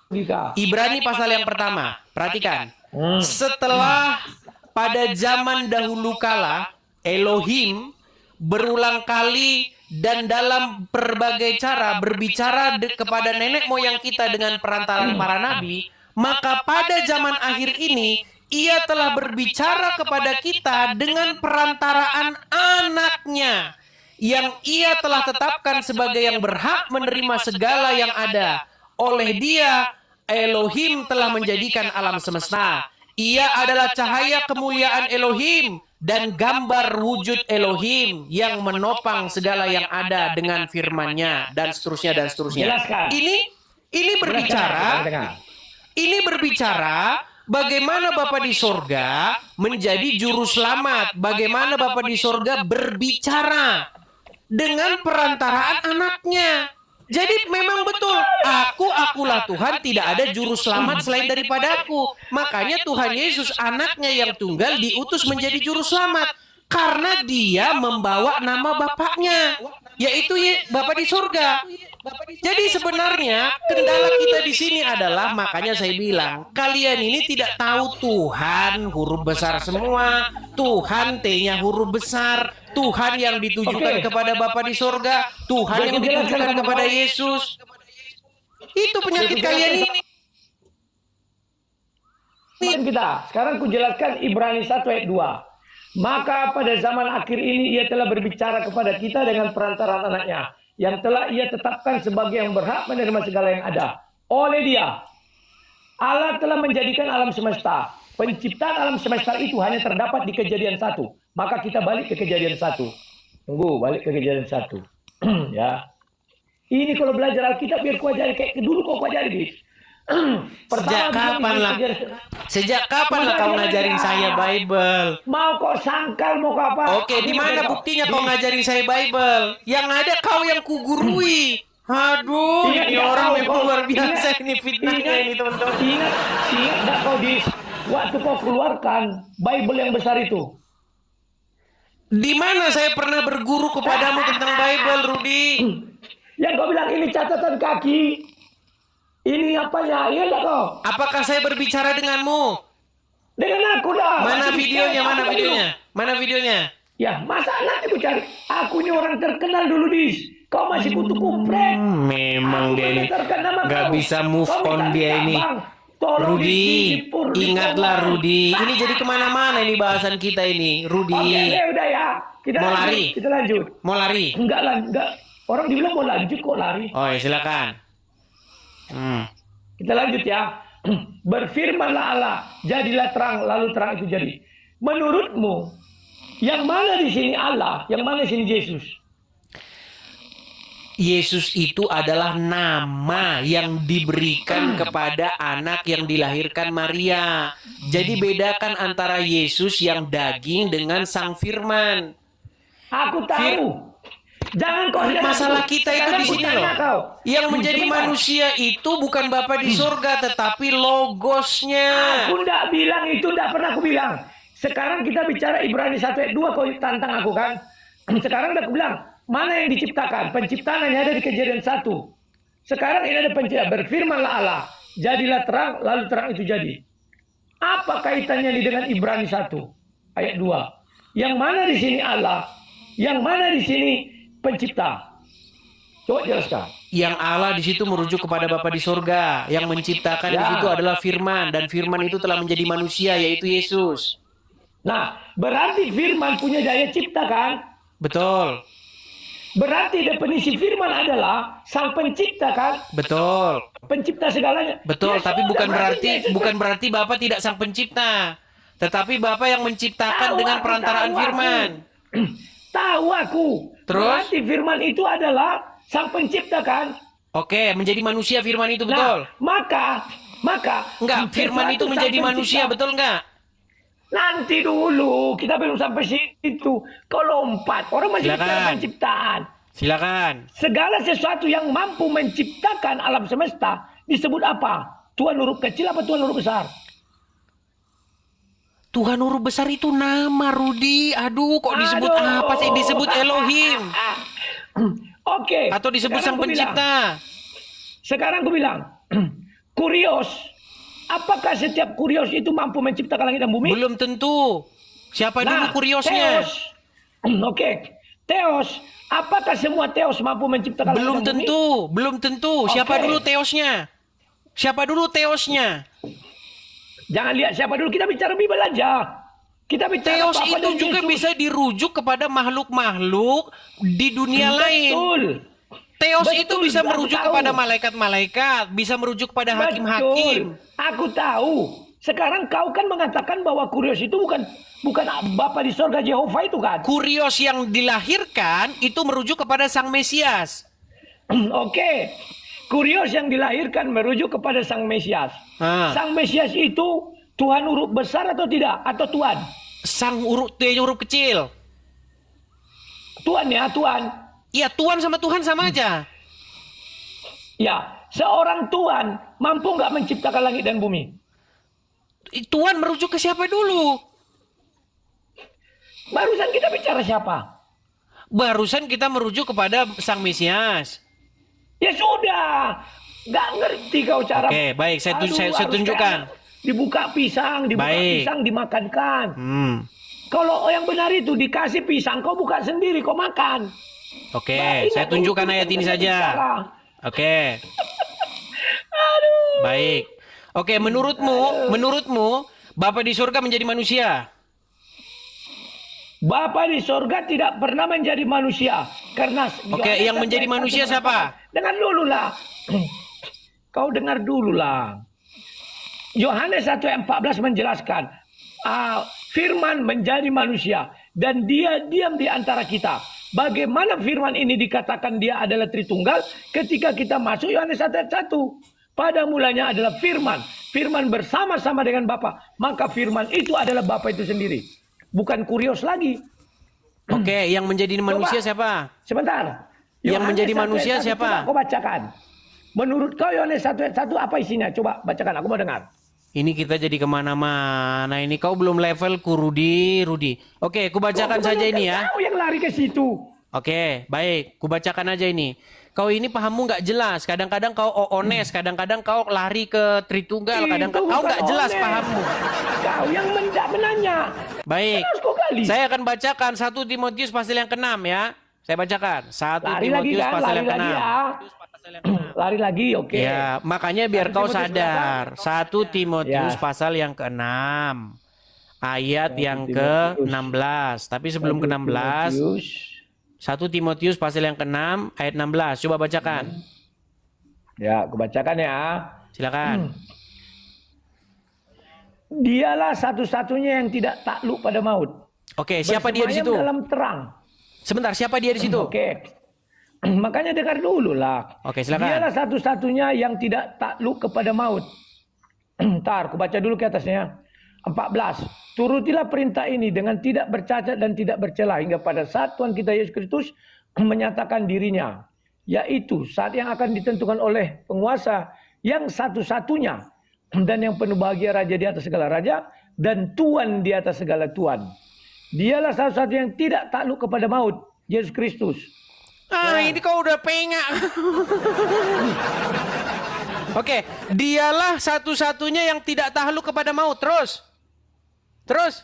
logika. Ibrani pasal yang pertama. Perhatikan. Setelah pada zaman dahulu kala Elohim berulang kali dan dalam berbagai cara berbicara kepada nenek moyang kita dengan perantaraan para nabi, maka pada zaman akhir ini ia telah berbicara kepada kita dengan perantaraan anaknya yang ia telah tetapkan sebagai yang berhak menerima segala yang ada. Oleh dia Elohim telah menjadikan alam semesta. Ia adalah cahaya kemuliaan Elohim dan gambar wujud Elohim yang menopang segala yang ada dengan firman-Nya dan seterusnya dan seterusnya. Jelaskan. Ini berbicara bagaimana Bapa di sorga menjadi juru selamat, bagaimana Bapa di sorga berbicara dengan perantaraan anaknya. Jadi memang betul, akulah Tuhan, tidak ada juru selamat selain daripadaku. Makanya Tuhan Yesus anaknya yang tunggal diutus menjadi juru selamat. Karena dia membawa nama Bapaknya, yaitu Bapa di surga. Jadi sebenarnya kendala kita di sini adalah, makanya saya bilang, kalian ini tidak tahu Tuhan huruf besar semua, Tuhan T-nya huruf besar, Tuhan yang ditujukan kepada Bapa di surga, Tuhan yang ditujukan kepada Yesus. Itu penyakit kalian ini. Kita sekarang kujelaskan Ibrani 1 ayat 2. Maka pada zaman akhir ini ia telah berbicara kepada kita dengan perantaraan anaknya, yang telah ia tetapkan sebagai yang berhak menerima segala yang ada. Oleh dia, Allah telah menjadikan alam semesta. Penciptaan alam semesta itu hanya terdapat di Kejadian 1. Maka kita balik ke Kejadian 1. Tunggu, balik ke Kejadian 1. Ya. Ini kalau belajar Alkitab biar ku ajari kayak dulu kau ajari, Bis. Sejak kapan lah kau ngajarin saya Bible? Mau kau sangkal mau kau apa? Oke, di mana buktinya kau ngajarin saya Bible? Yang ada kau yang kugurui. Aduh, ini orang memang luar biasa ini fitnahnya ini teman-teman. Ingat enggak kau di waktu kau keluarkan Bible yang besar itu? Di mana saya pernah berguru kepadamu tentang Bible, Rudi? Yang kau bilang ini catatan kaki. Ini apanya? Iya enggak kau? Apakah saya berbicara denganmu? Dengan aku dah. Mana videonya? Mana videonya? Mana videonya? Ya, masa nanti ku cari. Aku ini orang terkenal dulu, Dis. Kau masih butuh kumpret. Memang dia ini nggak bisa move on dia ini. Rudi, ingatlah Rudi. Ini jadi kemana-mana ini bahasan kita ini, Rudi. Oke, udah ya. Kita mau lari? Kita lanjut. Mau lari? Enggak lah, enggak. Orang dibilang mau lanjut kok lari. Oh ya silakan. Kita lanjut ya. Berfirmanlah Allah, jadilah terang, lalu terang itu jadi. Menurutmu, yang mana di sini Allah, yang mana di sini Yesus? Yesus itu adalah nama yang diberikan kepada anak yang dilahirkan Maria. Jadi bedakan antara Yesus yang daging dengan Sang Firman. Aku tahu. Jangan kau masalah kita itu di sini loh. Yang menjadi manusia itu bukan Bapa di surga, tetapi logosnya. Aku tidak bilang itu, tidak pernah aku bilang. Sekarang kita bicara Ibrani 1 ayat 2, kau tantang aku kan. Sekarang udah aku bilang, mana yang diciptakan? Penciptaan hanya ada di Kejadian 1. Sekarang ini ada pencipta. Berfirmanlah Allah, jadilah terang, lalu terang itu jadi. Apa kaitannya ini dengan Ibrani 1 ayat 2? Yang mana di sini Allah? Yang mana di sini pencipta? Coba jelaskan. Yang Allah di situ merujuk kepada Bapa di surga. Yang menciptakan di situ adalah Firman, dan Firman itu telah menjadi manusia, yaitu Yesus. Nah, berarti Firman punya daya cipta kan? Betul. Berarti definisi Firman adalah Sang Pencipta kan? Betul. Pencipta segalanya. Betul, tapi bukan berarti Bapa tidak Sang Pencipta. Tetapi Bapa yang menciptakan dengan perantaraan Firman. Tahu aku. Terus? Berarti Firman itu adalah Sang Pencipta kan? Oke, menjadi manusia Firman itu betul. Maka enggak, Firman itu menjadi manusia, betul enggak? Nanti dulu, kita belum sampai situ. Kau lompat, orang masih bicara penciptaan. Silakan. Segala sesuatu yang mampu menciptakan alam semesta disebut apa? Tuhan huruf kecil apa Tuhan huruf besar? Tuhan huruf besar itu nama, Rudi. Aduh, kok disebut apa sih? Disebut Elohim. Oke. Atau disebut Sang Pencipta. Sekarang aku bilang, kurios. Apakah setiap kurios itu mampu menciptakan langit dan bumi? Belum tentu. Siapa dulu kuriosnya? Oke. Theos. Apakah semua Theos mampu menciptakan langit dan bumi? Belum tentu. Siapa dulu Theosnya? Siapa dulu Theosnya? Jangan lihat siapa dulu. Kita bicara Bible aja. Kita bicara Theos itu juga bisa dirujuk kepada makhluk-makhluk di dunia lain. Betul. Theos itu bisa merujuk kepada malaikat-malaikat, bisa merujuk pada hakim-hakim. Aku tahu. Sekarang kau kan mengatakan bahwa kurios itu bukan Bapa di sorga Yehova itu kan? Kurios yang dilahirkan itu merujuk kepada Sang Mesias. Oke. Kurios yang dilahirkan merujuk kepada Sang Mesias. Sang Mesias itu Tuhan huruf besar atau tidak? Atau Tuhan? Sang huruf kecil. Tuhan ya, Tuhan. Iya, Tuhan sama Tuhan sama aja. Ya, seorang Tuhan mampu nggak menciptakan langit dan bumi? Tuhan merujuk ke siapa dulu? Barusan kita bicara siapa? Barusan kita merujuk kepada Sang Mesias. Ya sudah, nggak ngerti kau cara. Oke, baik, saya harus tunjukkan. Dibuka pisang, pisang dimakankan. Kalau yang benar itu dikasih pisang, kau buka sendiri, kau makan. Oke, saya tunjukkan ayat ini saja. Oke. Aduh. Baik. Oke, menurutmu Bapa di surga menjadi manusia? Bapa di surga tidak pernah menjadi manusia karena Oke, yang menjadi manusia siapa? Dengar dulu lah. Kau dengar dulu lah. Yohanes 1 ayat 14 menjelaskan, firman menjadi manusia dan dia diam di antara kita. Bagaimana firman ini dikatakan dia adalah Tritunggal ketika kita masuk Yohanes 1 ayat 1. Pada mulanya adalah firman. Firman bersama-sama dengan Bapa. Maka firman itu adalah Bapa itu sendiri. Bukan kurios lagi. Oke, yang menjadi manusia siapa? Sebentar. Yang Yohanes menjadi 1 manusia ayat 1, siapa? Coba kau bacakan. Menurut kau Yohanes 1 ayat 1 apa isinya? Coba bacakan, aku mau dengar. Ini kita jadi kemana-mana. Ini kau belum levelku, Rudi. Oke, kubacakan saja ini ya. Kau yang lari ke situ. Oke, baik. Kubacakan aja ini. Kau ini pahammu nggak jelas. Kadang-kadang kau oones, kadang-kadang kau lari ke Tritunggal, kadang-kadang kau nggak jelas pahammu. Kau yang menanya. Baik. Saya akan bacakan 1 Timotius pasal yang ke-6 ya. Saya bacakan 1 Timotius pasal yang ke-6. Lari lagi, oke. Ya, makanya biar kau sadar. 1 Timotius pasal yang ke-6. Ayat yang ke-16. Tapi sebelum ke-16, 1 Timotius pasal yang ke-6 ayat 16. Coba bacakan. Ya, aku bacakan ya. Silakan. Dialah satu-satunya yang tidak takluk pada maut. Oke, siapa dia di situ? Dalam terang. Sebentar, siapa dia di situ? Oke. Makanya dengar dulu lah. Oke, silakan. Dialah satu-satunya yang tidak takluk kepada maut. Ntar, aku baca dulu ke atasnya. 14. Turutilah perintah ini dengan tidak bercacat dan tidak bercela hingga pada saat Tuhan kita Yesus Kristus menyatakan dirinya. Yaitu saat yang akan ditentukan oleh penguasa yang satu-satunya dan yang penuh bahagia raja di atas segala raja dan Tuhan di atas segala Tuhan. Dialah satu-satu yang tidak takluk kepada maut, Yesus Kristus. Ini kau udah pengak. Oke, dialah satu-satunya yang tidak takluk kepada maut. Terus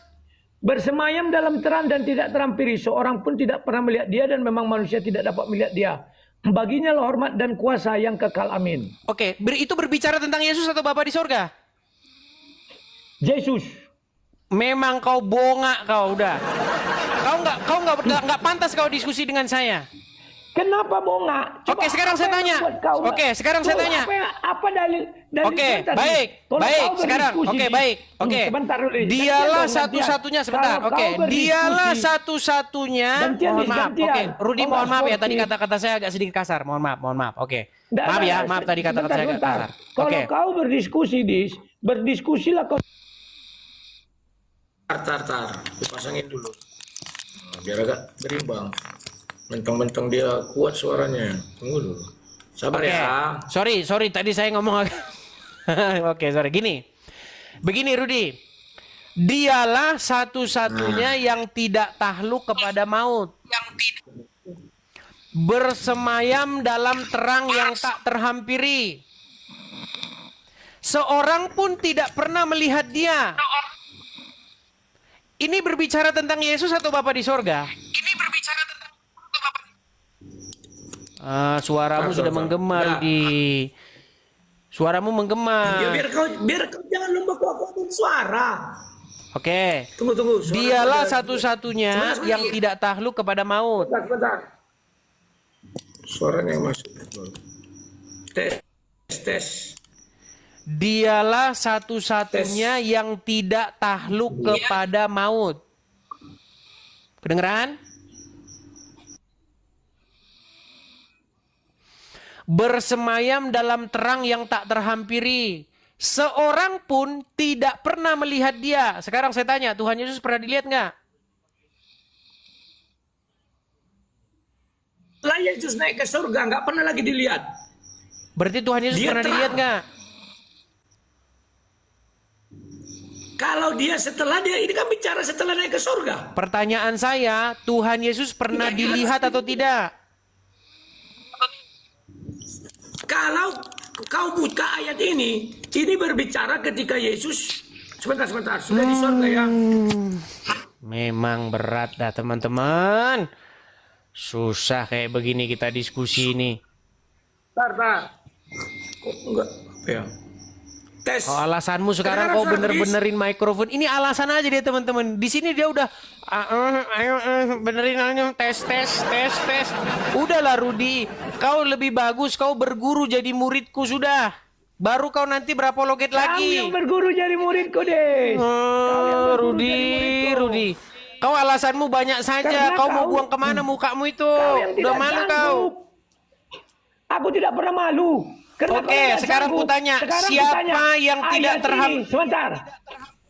bersemayam dalam terang dan tidak terampiri. Seorang pun tidak pernah melihat dia dan memang manusia tidak dapat melihat dia. Baginya lah hormat dan kuasa yang kekal. Amin. Oke, itu berbicara tentang Yesus atau Bapa di sorga? Yesus. Memang kau bongak kau udah. Kau nggak pantas kau diskusi dengan saya. Kenapa bongak? Oke, sekarang saya tanya. Oke, sekarang saya tanya. Apa dalil? Oke, baik. Sekarang, oke, baik. Oke. Sebentar dulu. Dialah satu-satunya, sebentar. Oke, dialah satu-satunya. Mohon maaf. Oke, Rudi, mohon maaf ya tadi kata-kata saya agak sedikit kasar. Mohon maaf. Oke. Maaf ya, maaf tadi kata-kata saya agak kasar. Kalau kau berdiskusilah kau. Tar, dipasangin dulu. Biar agak berimbang. Mentang-mentang dia kuat suaranya. Tunggu dulu. Sabar ya. Sorry, tadi saya ngomong Oke, sorry. Begini Rudi. Dialah satu-satunya yang tidak takluk kepada maut. Bersemayam dalam terang yang tak terhampiri. Seorang pun tidak pernah melihat dia. Ini berbicara tentang Yesus atau Bapa di sorga? Suaramu sudah menggema, Rudi. Suaramu menggema. Ya, biar kau jangan lomba kuat-kuatin suara. Oke. Tunggu. Dialah satu-satunya yang tidak takluk kepada maut. Sebentar. Suaranya masuk. Tes. Dialah satu-satunya yang tidak takluk kepada maut. Kedengeran? Bersemayam dalam terang yang tak terhampiri. Seorang pun tidak pernah melihat dia. Sekarang saya tanya, Tuhan Yesus pernah dilihat nggak? Lah Yesus naik ke surga, nggak pernah lagi dilihat. Berarti Tuhan Yesus Dia pernah telah- dilihat nggak? Kalau dia setelah dia, ini kan bicara setelah naik ke surga. Pertanyaan saya, Tuhan Yesus pernah Iya, dilihat atau tidak? Kalau kau buka ayat ini berbicara ketika Yesus, sebentar, sudah di surga ya. Memang berat dah teman-teman. Susah kayak begini kita diskusi ini. Bentar. Kok enggak? Apa ya? Tes. Oh, alasanmu sekarang kau bener-benerin mikrofon. Ini alasan aja dia teman-teman. Di sini dia udah ayo benerin aja tes. Udahlah Rudi, kau lebih bagus kau berguru jadi muridku sudah. Baru kau nanti berapa loget Kamu lagi. yang berguru jadi muridku deh. Rudi. Kau alasanmu banyak saja. Karena Kau mau kau- buang kemana mukamu itu? Kau yang Udah tidak malu sanggup. kau. Aku tidak pernah malu. Karena Oke, kau tidak sekarang sanggup. kutanya, Sekarang siapa kutanya, yang tidak ayat terham- ini, sebentar.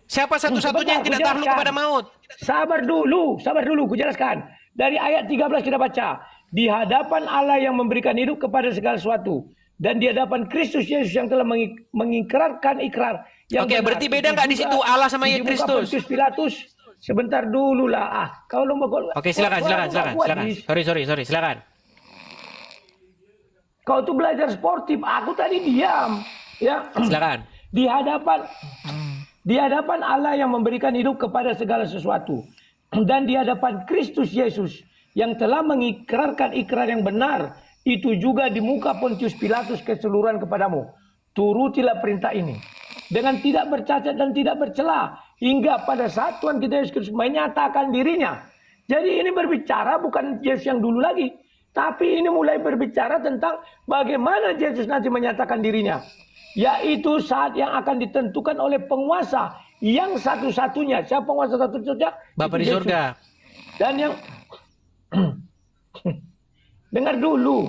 Siapa satu-satunya yang tidak takluk kepada maut? Sabar dulu, kujelaskan. Dari ayat 13 kita baca. Di hadapan Allah yang memberikan hidup kepada segala sesuatu. Dan di hadapan Kristus Yesus yang telah mengikrarkan ikrar. Yang Oke, benar. berarti beda Itu nggak di juga situ Allah sama di muka Kristus? Pontius Pilatus. Sebentar dulu lah. Kau lomba. Oke, silakan. Sorry, silakan. Kau tuh belajar sportif, aku tadi diam. Ya. Silakan. Di hadapan Allah yang memberikan hidup kepada segala sesuatu. Dan di hadapan Kristus Yesus yang telah mengikrarkan ikrar yang benar. Itu juga di muka Pontius Pilatus keseluruhan kepadamu. Turutilah perintah ini. Dengan tidak bercacat dan tidak bercela. Hingga pada saat Tuhan kita Yesus Kristus menyatakan dirinya. Jadi ini berbicara bukan Yesus yang dulu lagi. Tapi ini mulai berbicara tentang bagaimana Yesus nanti menyatakan dirinya. Yaitu saat yang akan ditentukan oleh penguasa yang satu-satunya. Siapa penguasa satu-satunya? Bapak Itu di Yesus. surga. Dan yang dengar dulu.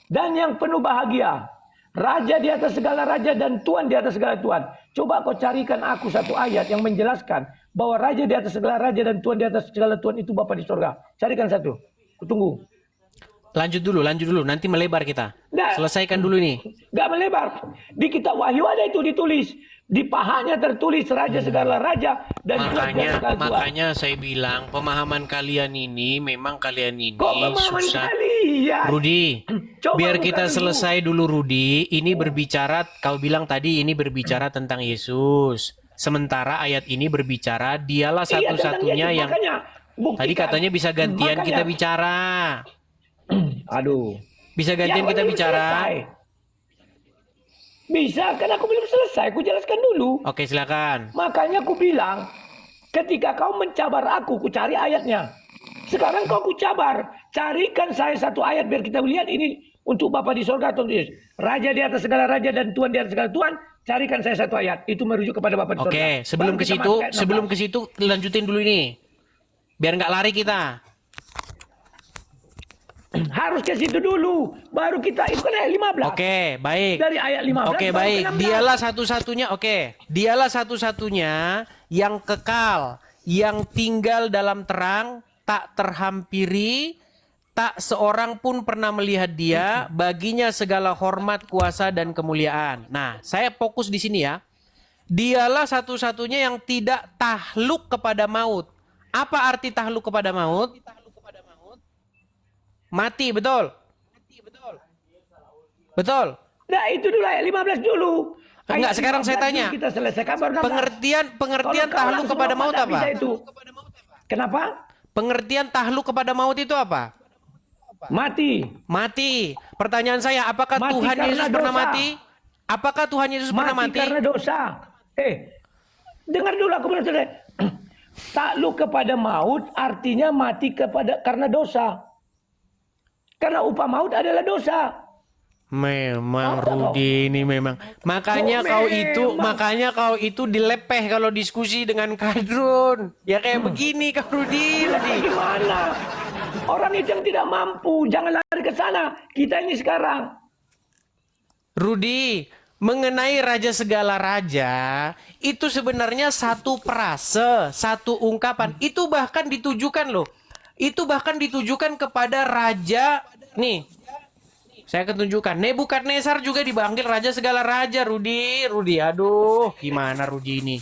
Dan yang penuh bahagia. Raja di atas segala raja dan Tuhan di atas segala Tuhan. Coba kau carikan aku satu ayat yang menjelaskan bahwa raja di atas segala raja dan Tuhan di atas segala Tuhan itu Bapa di surga. Carikan satu. Kutunggu. Lanjut dulu. Nanti melebar kita. Nah. Selesaikan dulu nih. Gak melebar. Di kitab Wahyu ada itu ditulis. Di pahanya tertulis raja segala raja dan Tuhan di atas segala Tuhan. Makanya saya bilang pemahaman kalian ini memang kalian ini Kok pemahaman susah. kalian? Rudi, Coba biar buka kita dulu. selesai dulu Rudi. Ini berbicara, kau bilang tadi ini berbicara tentang Yesus. Sementara ayat ini berbicara dialah Iya, tentang satu-satunya Yesus. yang Makanya, buktikan. tadi katanya bisa gantian Makanya. kita bicara. Aduh. Bisa gantian Yang kita belum bicara. selesai. Bisa, kan aku belum selesai. Aku jelaskan dulu. Oke, silakan. Makanya aku bilang, ketika kau mencabar aku, ku cari ayatnya. Sekarang kau ku cabar. Carikan saya satu ayat biar kita lihat ini untuk Bapa di surga atau Yesus. Raja di atas segala raja dan Tuhan di atas segala Tuhan. Carikan saya satu ayat. Itu merujuk kepada Bapa di surga. Oke, sebelum Baru ke kita situ, masuk ayat 16. sebelum ke situ lanjutin dulu ini. Biar nggak lari kita. Harus ke situ dulu. Baru kita, itu kan ayat 15. Oke, baik. Dari ayat 15 Oke, baru baik. ke 16. Dialah satu-satunya, oke. Dialah satu-satunya yang kekal, yang tinggal dalam terang, tak terhampiri, tak seorang pun pernah melihat dia, baginya segala hormat, kuasa, dan kemuliaan. Nah, saya fokus di sini ya. Dialah satu-satunya yang tidak tahluk kepada maut. Apa arti tahluk kepada maut? Mati, betul? Betul? Nah, itu dulu ayat 15 dulu. Enggak, Ayat sekarang saya 15 tanya. dulu kita selesaikan baru 16. Pengertian Kalau kau tahluk langsung kepada lompat, maut tak apa? bisa itu. Kenapa? Pengertian tahluk kepada maut itu apa? Mati. Mati. Pertanyaan saya, apakah Mati Tuhan karena Yesus pernah dosa. mati? Apakah Tuhan Yesus pernah mati? Karena dosa. Dengar dulu aku belum selesai. Takluk kepada maut artinya mati karena dosa. Karena upah maut adalah dosa. Memang Oh, Rudi ini memang. Makanya Oh, makanya kau itu dilepeh kalau diskusi dengan Kadrun. Ya kayak begini kau Rudi. Gimana? Orang itu yang tidak mampu, jangan lari ke sana. Kita ini sekarang. Rudi, mengenai raja segala raja, itu sebenarnya satu frase, satu ungkapan. Itu bahkan ditujukan loh. Itu bahkan ditujukan kepada raja. Nih, Saya akan tunjukkan. Nebukadnezar juga dipanggil raja segala raja, Rudi. Aduh, gimana Rudi ini?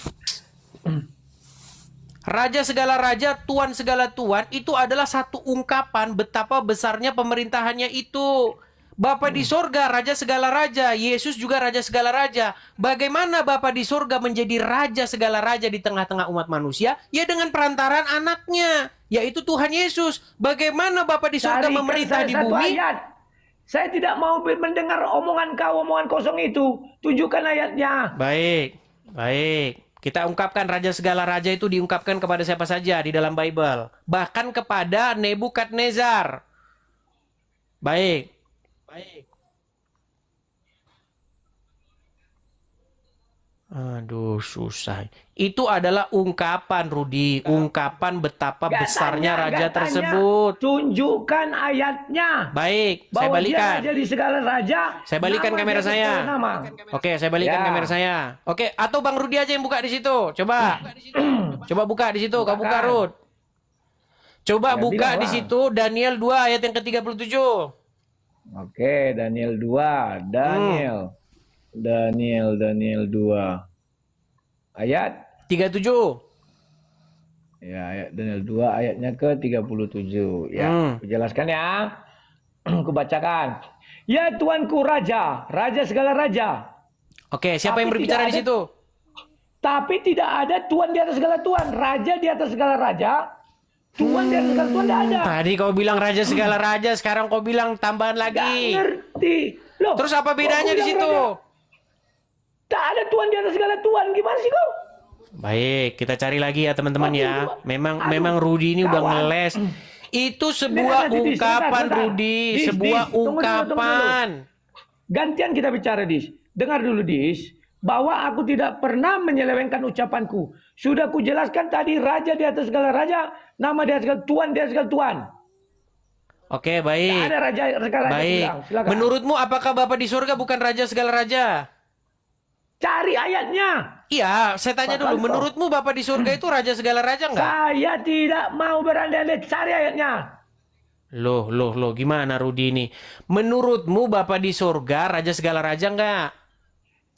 Raja segala raja, tuan segala tuan, itu adalah satu ungkapan betapa besarnya pemerintahannya itu. Bapa di sorga, raja segala raja. Yesus juga raja segala raja. Bagaimana Bapa di sorga menjadi raja segala raja di tengah-tengah umat manusia? Ya dengan perantaraan anaknya, yaitu Tuhan Yesus. Bagaimana Bapa di sorga Carikan memerintah saya di satu bumi? ayat. Saya tidak mau mendengar omongan kau, omongan kosong itu. Tunjukkan ayatnya. Baik, baik. Kita ungkapkan raja segala raja itu diungkapkan kepada siapa saja di dalam Bible. Bahkan kepada Nebukadnezar. Baik. Aduh, susah. Itu adalah ungkapan, Rudi. Ungkapan betapa Nggak besarnya tanya, raja nggak tanya. tersebut. Tunjukkan ayatnya. Baik, saya Bahwa dia balikan. raja di segala raja. Saya balikan nama kamera dia saya. segala nama. Oke, saya balikan Ya. kamera saya. Oke, atau Bang Rudi aja yang buka di situ. Coba. Coba buka di situ. Kau buka, Bukakan. Rud. Coba Ya, buka bilang, di Bang. situ Daniel 2 ayat yang ke-37. Oke, Daniel 2. Daniel 2. Ayat 37. ya, ayat Daniel 2 ayatnya ke-37. Ya, aku jelaskan ya. Aku bacakan. Ya Tuanku raja, raja segala raja. Oke, siapa Tapi yang berbicara tidak di ada- situ? Tapi tidak ada tuan di atas segala tuan, raja di atas segala raja. Tuan di atas segala tuan tidak ada. Tadi kau bilang raja segala raja, sekarang kau bilang tambahan Nggak lagi. ngerti. Loh, Terus apa kok bedanya aku di bilang situ? raja? Tak ada tuan di atas segala tuan. Gimana sih kau? Baik, kita cari lagi ya teman-teman Waktu ya. itu, Memang Rudi ini udah kawan. ngeles. Itu sebuah Sebentar, ungkapan, sebentar. Rudi. Dis, Sebuah tunggu dulu. ungkapan. Gantian kita bicara, Dis. Dengar dulu, Dis. Bahwa aku tidak pernah menyelewengkan ucapanku. Sudah ku jelaskan tadi, raja di atas segala raja, nama di atas segala tuan di atas segala tuan. Oke, Tak baik. ada raja segala raja. Baik. Bilang. Silakan. Menurutmu apakah Bapa di surga bukan raja segala raja? Cari ayatnya. Iya, saya tanya Bakal dulu. kau. Menurutmu Bapa di surga itu raja segala raja enggak? Saya tidak mau berandai-andai. Cari ayatnya. Loh, gimana Rudi ini? Menurutmu Bapa di surga raja segala raja enggak?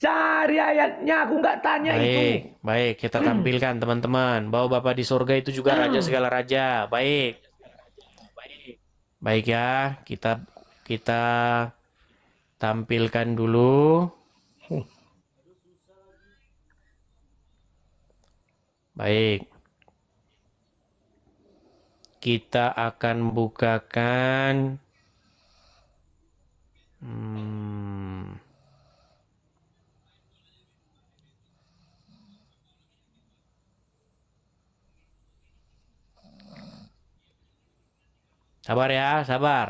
Cari ayatnya. Aku nggak tanya itu. Baik, kita tampilkan teman-teman bahwa Bapa di surga itu juga raja segala raja. Baik. Baik ya, kita tampilkan dulu. Baik. Kita akan bukakan sabar ya, sabar.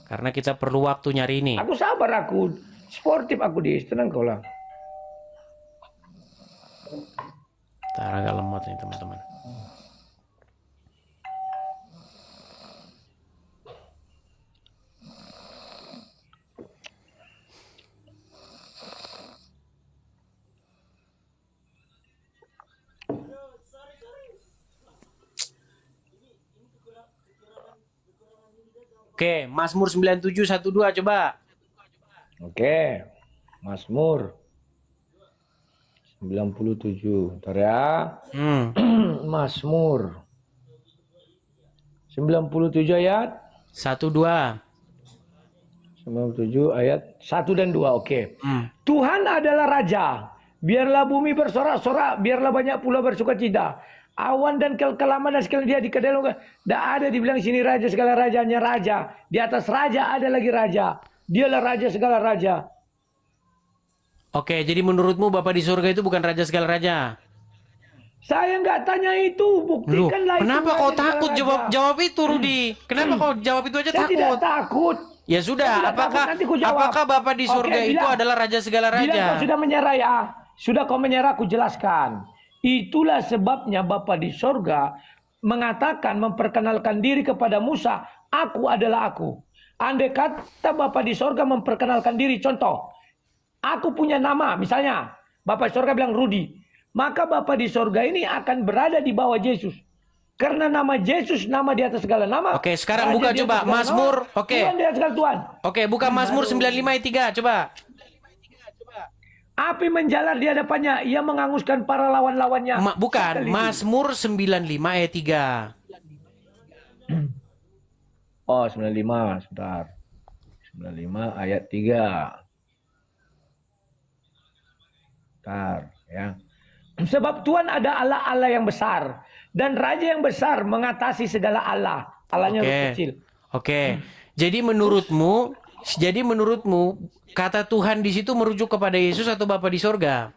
Karena kita perlu waktu nyari ini. Aku sabar aku. Sportif aku, Dis. Tenang kau lah. Ntar agak lemot nih teman-teman. Oke, Mazmur 97:12 coba. Oke. Mazmur 97. Bentar ya. Mazmur 97 ayat 1-2. 97 ayat 1 dan 2. Oke. Tuhan adalah raja. Biarlah bumi bersorak-sorak, biarlah banyak pulau bersukacita. Awan dan kelaman dan segala dia di kedai. Tidak ada dibilang sini raja segala rajanya raja. Di atas raja ada lagi raja. Dialah raja segala raja. Oke, jadi menurutmu Bapak di surga itu bukan raja segala raja? Saya nggak tanya itu, Loh, buktikanlah itu. kenapa raja kau segala takut raja. jawab itu, Rudi? Kenapa kau jawab itu aja Saya tidak takut? takut. Ya Saya sudah, tidak takut, nanti ku jawab. apakah Bapak di Oke, surga itu bilang. adalah raja segala Bila kau raja? sudah menyerah ya, sudah kau menyerah, aku jelaskan. Itulah sebabnya Bapa di sorga mengatakan, memperkenalkan diri kepada Musa, aku adalah aku. Andai kata Bapa di sorga memperkenalkan diri, contoh, aku punya nama, misalnya, Bapa di sorga bilang Rudi, maka Bapa di sorga ini akan berada di bawah Yesus. Karena nama Yesus, nama di atas segala nama. Oke, sekarang Raja buka di atas coba segala Mazmur. nama, Oke. Tuhan di atas segala Tuhan. Oke, buka Mazmur 95 ayat 3 coba. Api menjalar di hadapannya, ia menghanguskan para lawan-lawannya. Bukan, sekeliling. Mazmur 95 ayat 3. Oh, 95, sebentar. 95 ayat 3. Bentar, ya. Sebab Tuhan ada Allah-Allah yang besar. Dan Raja yang besar mengatasi segala Allah. Allahnya Oke. huruf kecil. Oke. Jadi menurutmu kata Tuhan di situ merujuk kepada Yesus atau Bapa di sorga?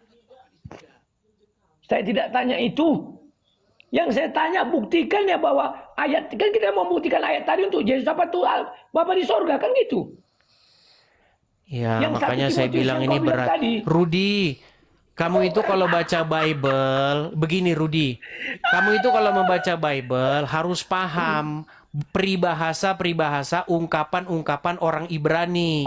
Saya tidak tanya itu. Yang saya tanya buktikan ya bahwa ayat, kan kita mau buktikan ayat tadi untuk Yesus apa tuh Bapa di sorga, kan gitu. Ya, Yang makanya satu saya Timotius bilang yang ini kau bilang berat. tadi. Rudy, kamu itu kalau baca Bible, begini Rudy. Kamu itu kalau membaca Bible harus paham peribahasa-peribahasa, ungkapan-ungkapan orang Ibrani.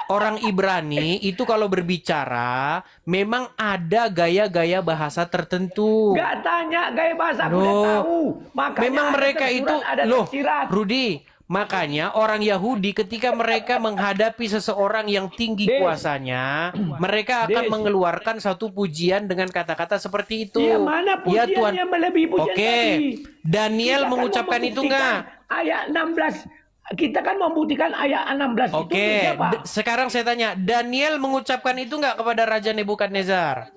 Orang Ibrani itu kalau berbicara memang ada gaya-gaya bahasa tertentu. Gak tanya gaya bahasa, aku udah Loh, tahu. Makanya memang ada mereka tersurat, itu ada loh, tafsiran. Rudy, makanya orang Yahudi ketika mereka menghadapi seseorang yang tinggi Des. kuasanya, mereka akan Des. mengeluarkan satu pujian dengan kata-kata seperti itu. Iya, mana Ya pujian Tuhan. yang melebihi pujian Oke. tadi? Daniel Kita kan mengucapkan itu membuktikan enggak? Ayat 16. Kita kan membuktikan ayat 16 itu Oke. siapa? Sekarang saya tanya, Daniel mengucapkan itu enggak kepada Raja Nebukadnezar?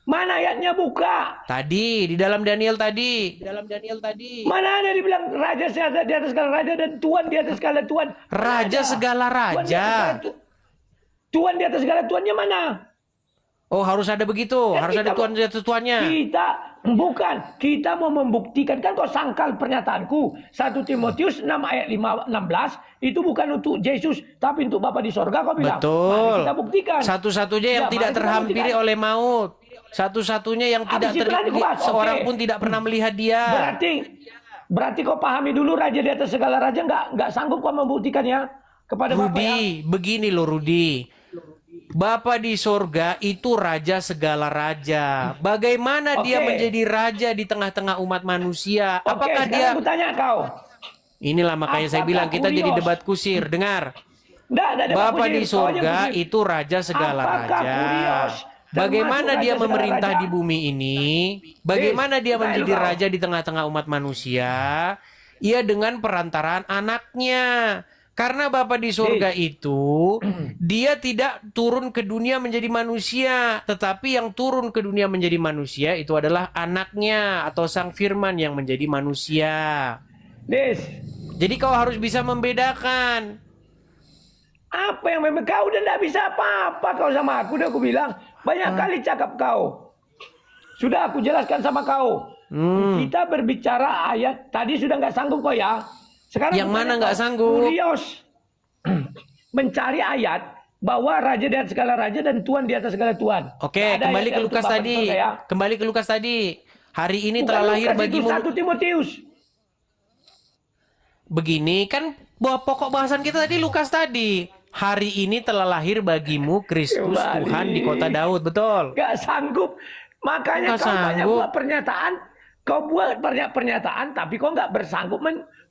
Mana ayatnya buka? Tadi, di dalam Daniel tadi. Mana ada dibilang raja di atas segala raja dan Tuhan di atas segala Tuhan? Mana Raja ada? segala Tuhan di atas raja. segala Tuhan di atas segala Tuhannya mana? Oh, harus ada begitu. Dan Harus ada kita Tuhan di atas Tuannya. Kita mau membuktikan, kan kau sangkal pernyataanku. 1 Timotius 6 ayat 16 itu bukan untuk Yesus tapi untuk Bapa di sorga, kau bilang. Betul. Mari kita buktikan. Satu-satunya yang Ya, tidak mari kita terhampiri buktikan. oleh maut. Satu-satunya yang tidak Habis itu nanti aku bahas. seorang Oke. pun tidak pernah melihat dia. Berarti kau pahami dulu raja di atas segala raja nggak sanggup kau membuktikannya kepada Bapa ya. Rudi, begini loh Rudi. Bapa di sorga itu raja segala raja. Bagaimana dia Oke. menjadi raja di tengah-tengah umat manusia? Oke, Apakah sekarang dia... aku tanya kau. Inilah makanya saya Apakah bilang kita jadi kurios? debat kusir. Dengar. Nggak, Bapa kusir. di Kau aja sorga kusir. itu raja segala Apakah raja. kurios? Bagaimana Termasuk dia raja memerintah segala di raja? bumi ini? Bagaimana dia Israel menjadi kau. raja di tengah-tengah umat manusia? Ia dengan perantaraan anaknya. Karena Bapa di surga itu, dia tidak turun ke dunia menjadi manusia. Tetapi yang turun ke dunia menjadi manusia itu adalah anaknya atau sang firman yang menjadi manusia. Des, Jadi kau harus bisa membedakan. apa yang memang kau udah nggak bisa apa-apa kau sama aku, udah aku bilang banyak kali cakap kau. Sudah aku jelaskan sama kau. Kita berbicara ayat tadi sudah nggak sanggup kau ya. Sekarang Yang aku mana tanya nggak kau, sanggup? Kurios mencari ayat bahwa raja di atas segala raja dan Tuhan di atas segala Tuhan. Oke, Nggak ada kembali ayat ke yang Lukas untuk Bapa di tadi. surga ya. Kembali ke Lukas tadi. Hari ini Bukan telah lahir Lukas, itu bagimu. 1 Timotius. Begini kan bahwa pokok bahasan kita tadi Lukas tadi. Hari ini telah lahir bagimu Kristus Kembali. Tuhan di kota Daud, betul? Gak sanggup. Makanya Nggak kau banyak sanggup. buat pernyataan. Kau buat banyak pernyataan, tapi kau nggak bersanggup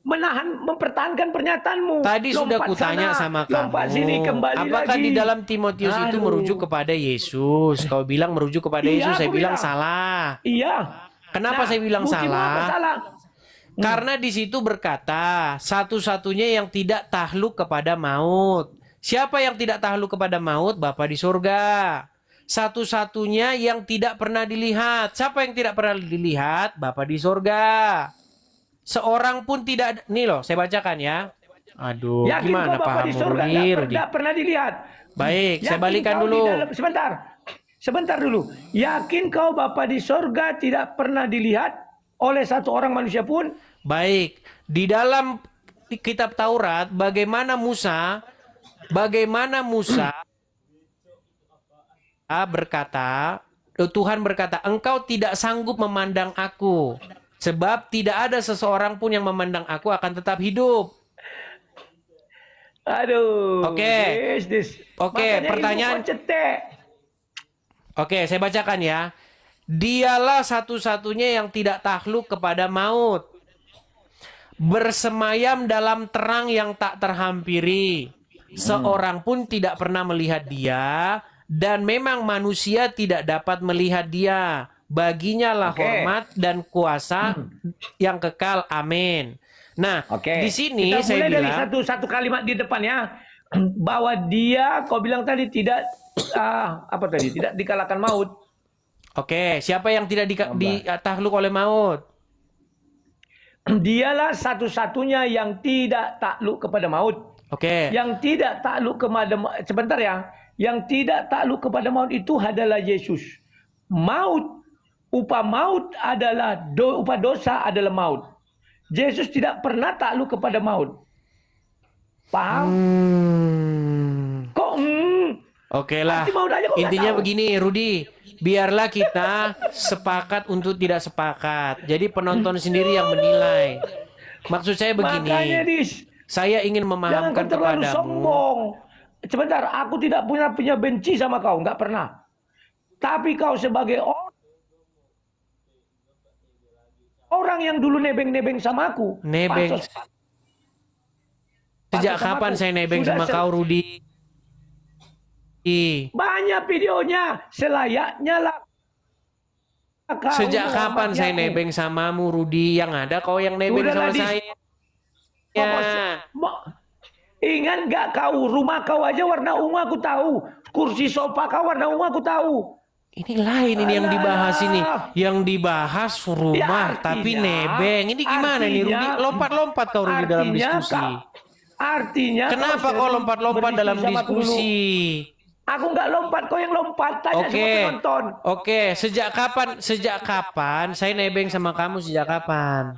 mempertahankan pernyataanmu. Tadi sudah Lompat kutanya sana, sama lompat kamu. sini, kembali Apakah lagi. di dalam Timotius itu Aduh. merujuk kepada Yesus? Kau bilang merujuk kepada Iya, Yesus, saya aku bilang bilang. salah. Iya. Kenapa Nah, saya bilang buktimu apa salah? Karena di situ berkata, satu-satunya yang tidak takluk kepada maut. Siapa yang tidak takluk kepada maut? Bapa di surga. Satu-satunya yang tidak pernah dilihat. Siapa yang tidak pernah dilihat? Bapa di surga. Seorang pun tidak... Nih loh, saya bacakan ya. Aduh, Yakin gimana kau Bapa paham di surga Rudi? nggak pernah dilihat? Baik, saya Yakin balikan kau di dulu. Sebentar dulu. Yakin kau Bapa di surga tidak pernah dilihat oleh satu orang manusia pun? Baik, di dalam kitab Taurat, bagaimana Musa berkata, Tuhan berkata, engkau tidak sanggup memandang aku, sebab tidak ada seseorang pun yang memandang aku akan tetap hidup. Aduh. Oke. Oke, Pertanyaan. cetek. Oke, saya bacakan ya. Dialah satu-satunya yang tidak takluk kepada maut. Bersemayam dalam terang yang tak terhampiri. Seorang pun tidak pernah melihat dia, dan memang manusia tidak dapat melihat dia. Baginya lah Oke. hormat dan kuasa yang kekal. Amin. Nah, Oke. di sini Kita saya mulai dari bilang, satu kalimat di depannya bahwa dia, kau bilang tadi tidak apa tadi? Tidak dikalahkan maut. oke, siapa yang tidak ditakluk oleh maut? Dialah satu-satunya yang tidak takluk kepada maut. Oke. Yang tidak takluk kepada sebentar ya. Yang tidak takluk kepada maut itu adalah Yesus. Maut, upah maut adalah upah dosa adalah maut. Yesus tidak pernah takluk kepada maut. Paham? Kok Oke lah. Nanti maut aja kok nggak Intinya tahu. begini, Rudi. Biarlah kita sepakat untuk tidak sepakat. Jadi penonton sendiri yang menilai. Maksud saya Makanya begini. Dis, Saya ingin jangan memahamkan kau terlalu kepadamu. sombong. Sebentar, aku tidak punya benci sama kau, nggak pernah. Tapi kau sebagai orang yang dulu nebeng-nebeng sama aku. Nebeng. pansos- Sejak pansos sama kapan aku. saya nebeng Sudah sama kau, Rudi? Banyak videonya, selayaknya lah. Kau Sejak kapan menghormati saya aku. nebeng samamu, Rudi? Yang ada kau yang nebeng Sudahlah, sama Dis. saya. Ya. Ingat nggak kau, rumah kau aja warna ungu aku tahu. Kursi sofa kau warna ungu aku tahu. Ini lain ini yang dibahas ini. Alah. Yang dibahas rumah Ya, artinya- tapi nebeng. Ini gimana nih, Rudi? artinya- Lompat-lompat kau, Rudi, dalam diskusi. Artinya Kenapa kau sering lompat-lompat dalam berdiskusi sama aku dulu. diskusi? Aku nggak lompat, kau yang lompat. Tanya Oke. sama penonton. Oke, sejak kapan saya nebeng sama kamu sejak kapan?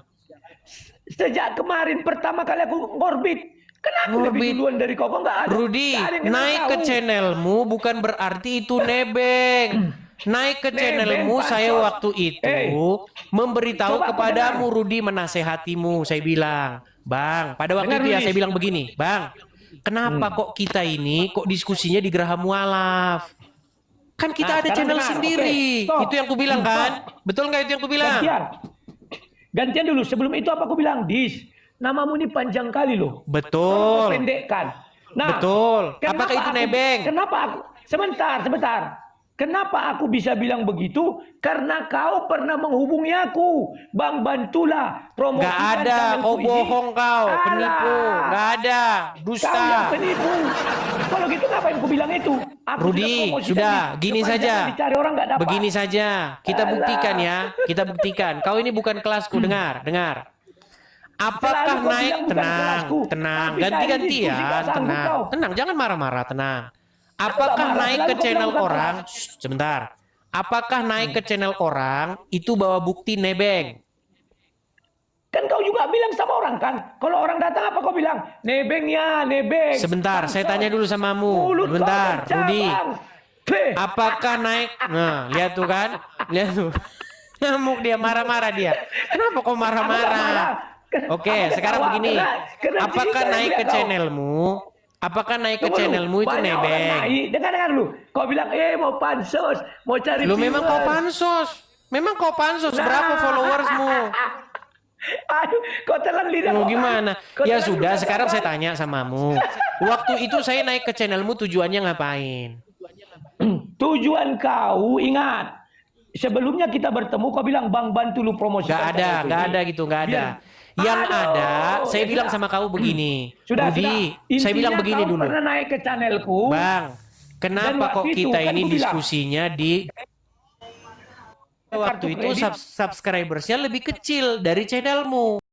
Sejak kemarin pertama kali aku ngorbit. Kenapa lebih Ngorbit. duluan dari kau? Kau nggak ada. Rudi, nggak ada yang kenal naik ke kau. channelmu bukan berarti itu nebeng. Naik ke Nebeng, channelmu pansos. saya waktu itu memberitahu coba kau kepadamu, Rudi, menasehatimu. Saya bilang, Bang, pada waktu Dengar, itu ya Rudi. saya bilang begini, Bang, kenapa kok kita ini kok diskusinya di Geraha Mualaf? Kan kita Nah, ada sekarang channel dengar, sendiri. oke. Stop. Itu yang aku bilang kan? Betul nggak itu yang aku bilang? Gantian dulu. Sebelum itu apa aku bilang? Dis, namamu ini panjang kali loh. Betul. Pendekkan. Nah, Betul. kenapa Apakah itu nebeng? Kenapa aku? Sebentar. Kenapa aku bisa bilang begitu? Karena kau pernah menghubungi aku. Bang, bantulah promosikan Gak ada, channelku kau ini. bohong kau, Alah. penipu. Gak ada, Kau yang dusta. penipu. Kalau gitu ngapain aku bilang itu? Aku Rudi, promosikan sudah, di- gini depan saja. jangan dicari orang nggak dapat. Begini saja, kita Alah. buktikan ya. Kita buktikan. Kau ini bukan kelasku, dengar. Apakah Selalu kau naik? bilang bukan Tenang, kelasku. tenang. Tapi saya Ganti-gantian, diskusi nggak sanggup tenang. kau. Tenang, jangan marah-marah, tenang. Apakah marah, naik selalu ke kau channel bilang bukan orang? Shh, sebentar. Apakah naik ke channel orang itu bawa bukti nebeng? Kan kau juga bilang sama orang kan. Kalau orang datang apa kau bilang? Nebeng ya, nebeng. Sebentar, saya tanya dulu samamu. Mulut kau Sebentar, pecah, Rudi. Bang. Peh. Apakah naik? Nah, lihat tuh kan? Lihat tuh. Ngamuk dia, marah-marah dia. Kenapa kok Aku nggak marah. marah-marah? Oke, Aku sekarang ketawa. begini. Kena Apakah jidat naik dia ke kau. channelmu? Apakah naik ke Tunggu dulu. channelmu itu Banyak orang nebeng? naik. Dengar dulu. Kau bilang, mau pansos, mau cari Lu memang kau viewers. pansos. Memang kau pansos. Berapa followersmu? Aduh, kau telan lidah. Mau orang. gimana? Kau Ya telan sudah, lidah sekarang saya orang. tanya samamu. Waktu itu saya naik ke channelmu tujuannya ngapain? Tujuan kau, ingat. Sebelumnya kita bertemu, kau bilang, Bang, bantu lu promosi. Gak ada gitu, gak ada. Yang ada, saya bilang sama kau begini. Sudah. Rudi, saya bilang Intinya begini kau dulu. pernah naik ke channelku. Bang, kenapa Dan kok waktu itu, kita kan ini aku bilang. diskusinya di waktu itu kredit. subscribersnya lebih kecil dari channelmu.